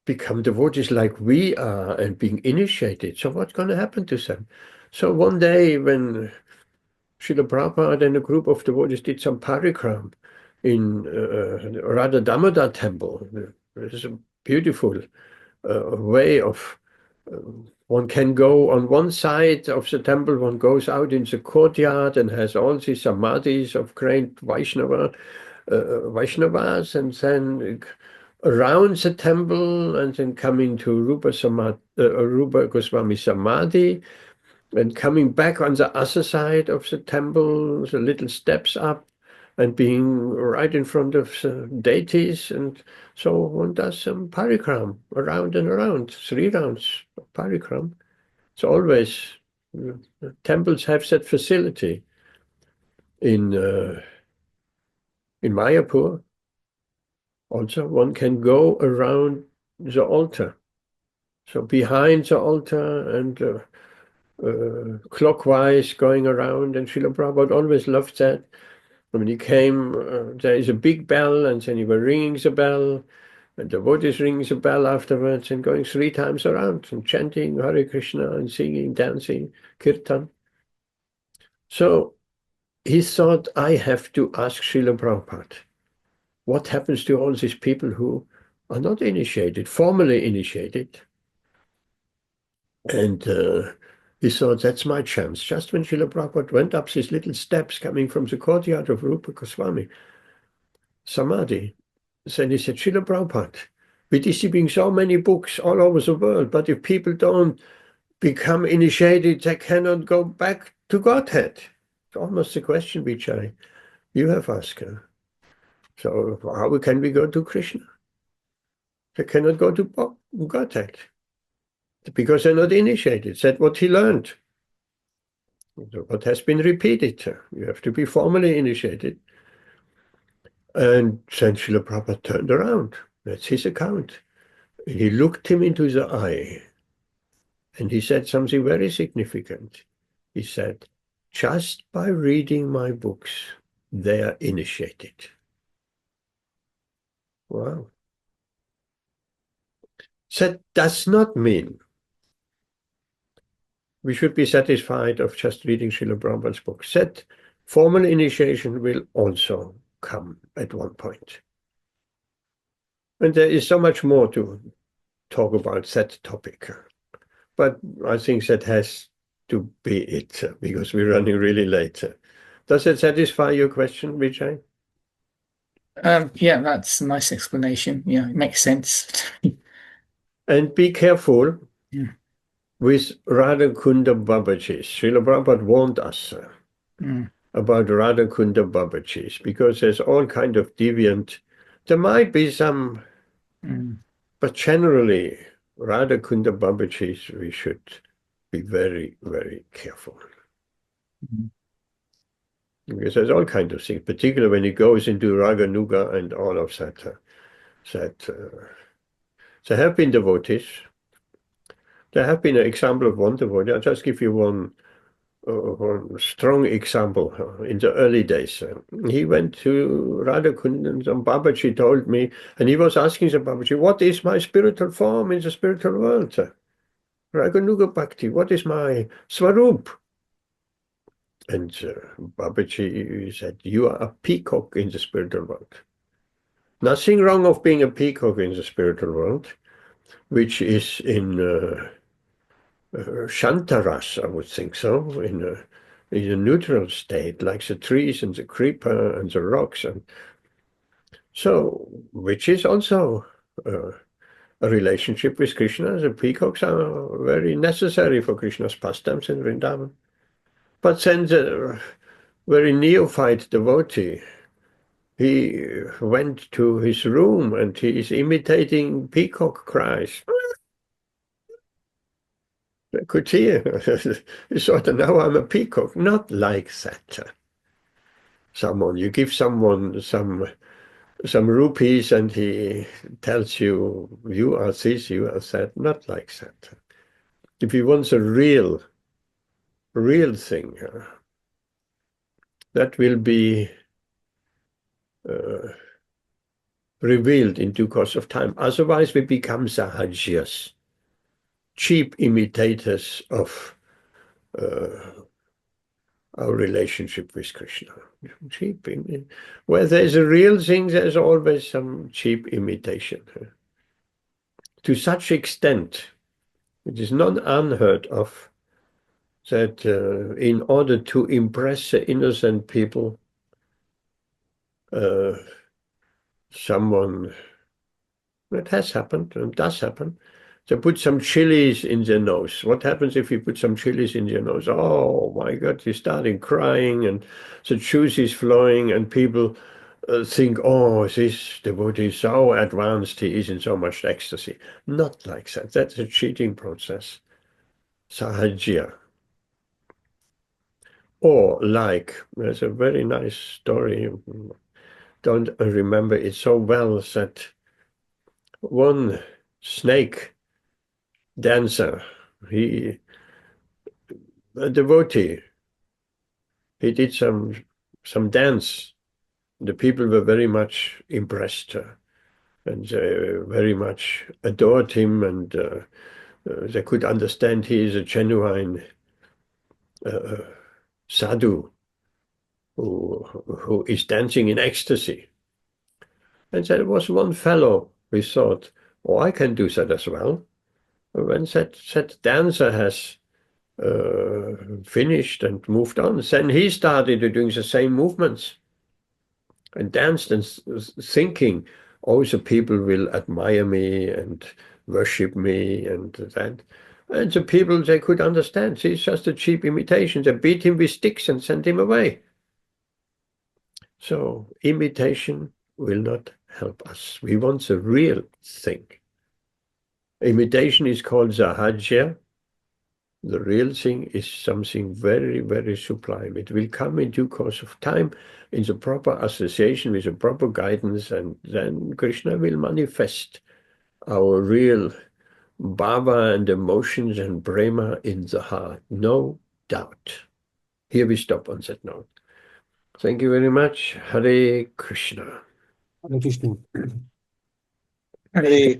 [SPEAKER 1] become devotees like we are and being initiated. So what's going to happen to them? So one day when Srila Prabhupada and a group of devotees did some parikram in Radha Damodar temple, it is a beautiful way of one can go on one side of the temple, one goes out in the courtyard and has all these samadhis of great Vaishnavas, and then around the temple, and then coming to Rupa Goswami Samadhi, and coming back on the other side of the temple, the little steps up, and being right in front of deities, and so one does some parikram around and around, 3 rounds of parikram. It's always, temples have that facility. In Mayapur, also one can go around the altar. So behind the altar and clockwise going around, and Srila Prabhupada always loved that. When he came, there is a big bell, and then he was ringing the bell, and the devotees ringing the bell afterwards, and going 3 times around, and chanting Hare Krishna, and singing, dancing, kirtan. So he thought, I have to ask Srila Prabhupada, what happens to all these people who are not initiated, formally initiated? And he thought, that's my chance. Just when Srila Prabhupada went up these little steps coming from the courtyard of Rupa Goswami, Samadhi, then he said, Srila Prabhupada, we're distributing so many books all over the world, but if people don't become initiated, they cannot go back to Godhead. It's almost the question which you have asked her. So how can we go to Krishna? They cannot go to Godhead because they're not initiated. That's what he learned. What has been repeated. You have to be formally initiated. And then Srila Prabhupada turned around. That's his account. He looked him into the eye and he said something very significant. He said, just by reading my books, they are initiated. Wow. That does not mean we should be satisfied of just reading Srila Prabhupada's books. That formal initiation will also come at one point. And there is so much more to talk about that topic. But I think that has to be it, because we're running really late. Does that satisfy your question, Vijay?
[SPEAKER 4] Yeah, that's a nice explanation. Yeah, it makes sense.
[SPEAKER 1] And be careful
[SPEAKER 4] Yeah.
[SPEAKER 1] with Radha Kunda Babajis. Srila Prabhupada warned us about Radha Kunda Babajis, because there's all kind of deviant. There might be some, but generally, Radha Kunda Babajis, we should be very, very careful. Because there's all kinds of things, particularly when it goes into Raga Nuga and all of that. There have been devotees. There have been an example of one devotee. I'll just give you one strong example. In the early days, he went to Radha Kunda, and some Babaji told me, and he was asking the Babaji, what is my spiritual form in the spiritual world? Raganuga Bhakti, what is my Swarup? And Babaji said, you are a peacock in the spiritual world. Nothing wrong of being a peacock in the spiritual world, which is in Shantaras, I would think so, in a neutral state, like the trees and the creeper and the rocks. And so, which is also a relationship with Krishna. The peacocks are very necessary for Krishna's pastimes in Vrindavan. But then the very neophyte devotee, he went to his room and he is imitating peacock cries. I could hear. He thought, now I'm a peacock. Not like that. You give someone some rupees and he tells you, you are this, you are that. Not like that. If he wants a real thing, that will be revealed in due course of time. Otherwise, we become sahajyas, cheap imitators of our relationship with Krishna. Cheap. Where there's a real thing, there's always some cheap imitation. To such extent, it is not unheard of that in order to impress the innocent people, someone, that has happened and does happen, They put some chilies in their nose. What happens if you put some chilies in your nose? Oh my God, you're starting crying and the juice is flowing and people think, oh, this devotee is so advanced, he is in so much ecstasy. Not like that. That's a cheating process. Sahajya. Or like, there's a very nice story. Don't remember it so well, that one snake dancer, a devotee, he did some dance. The people were very much impressed and very much adored him, and they could understand he is a genuine sadhu who is dancing in ecstasy. And there was one fellow who thought, oh, I can do that as well. When that dancer has finished and moved on, then he started doing the same movements and danced and thinking, oh, the people will admire me and worship me and that. And the people, they could understand. He's just a cheap imitation. They beat him with sticks and sent him away. So imitation will not help us. We want the real thing. Imitation is called sahajya. The real thing is something very, very sublime. It will come in due course of time, in the proper association with the proper guidance, and then Krishna will manifest our real bhava and emotions and prema in the heart. No doubt. Here we stop on that note. Thank you very much. Hare Krishna.
[SPEAKER 2] Hare Krishna.
[SPEAKER 3] Hare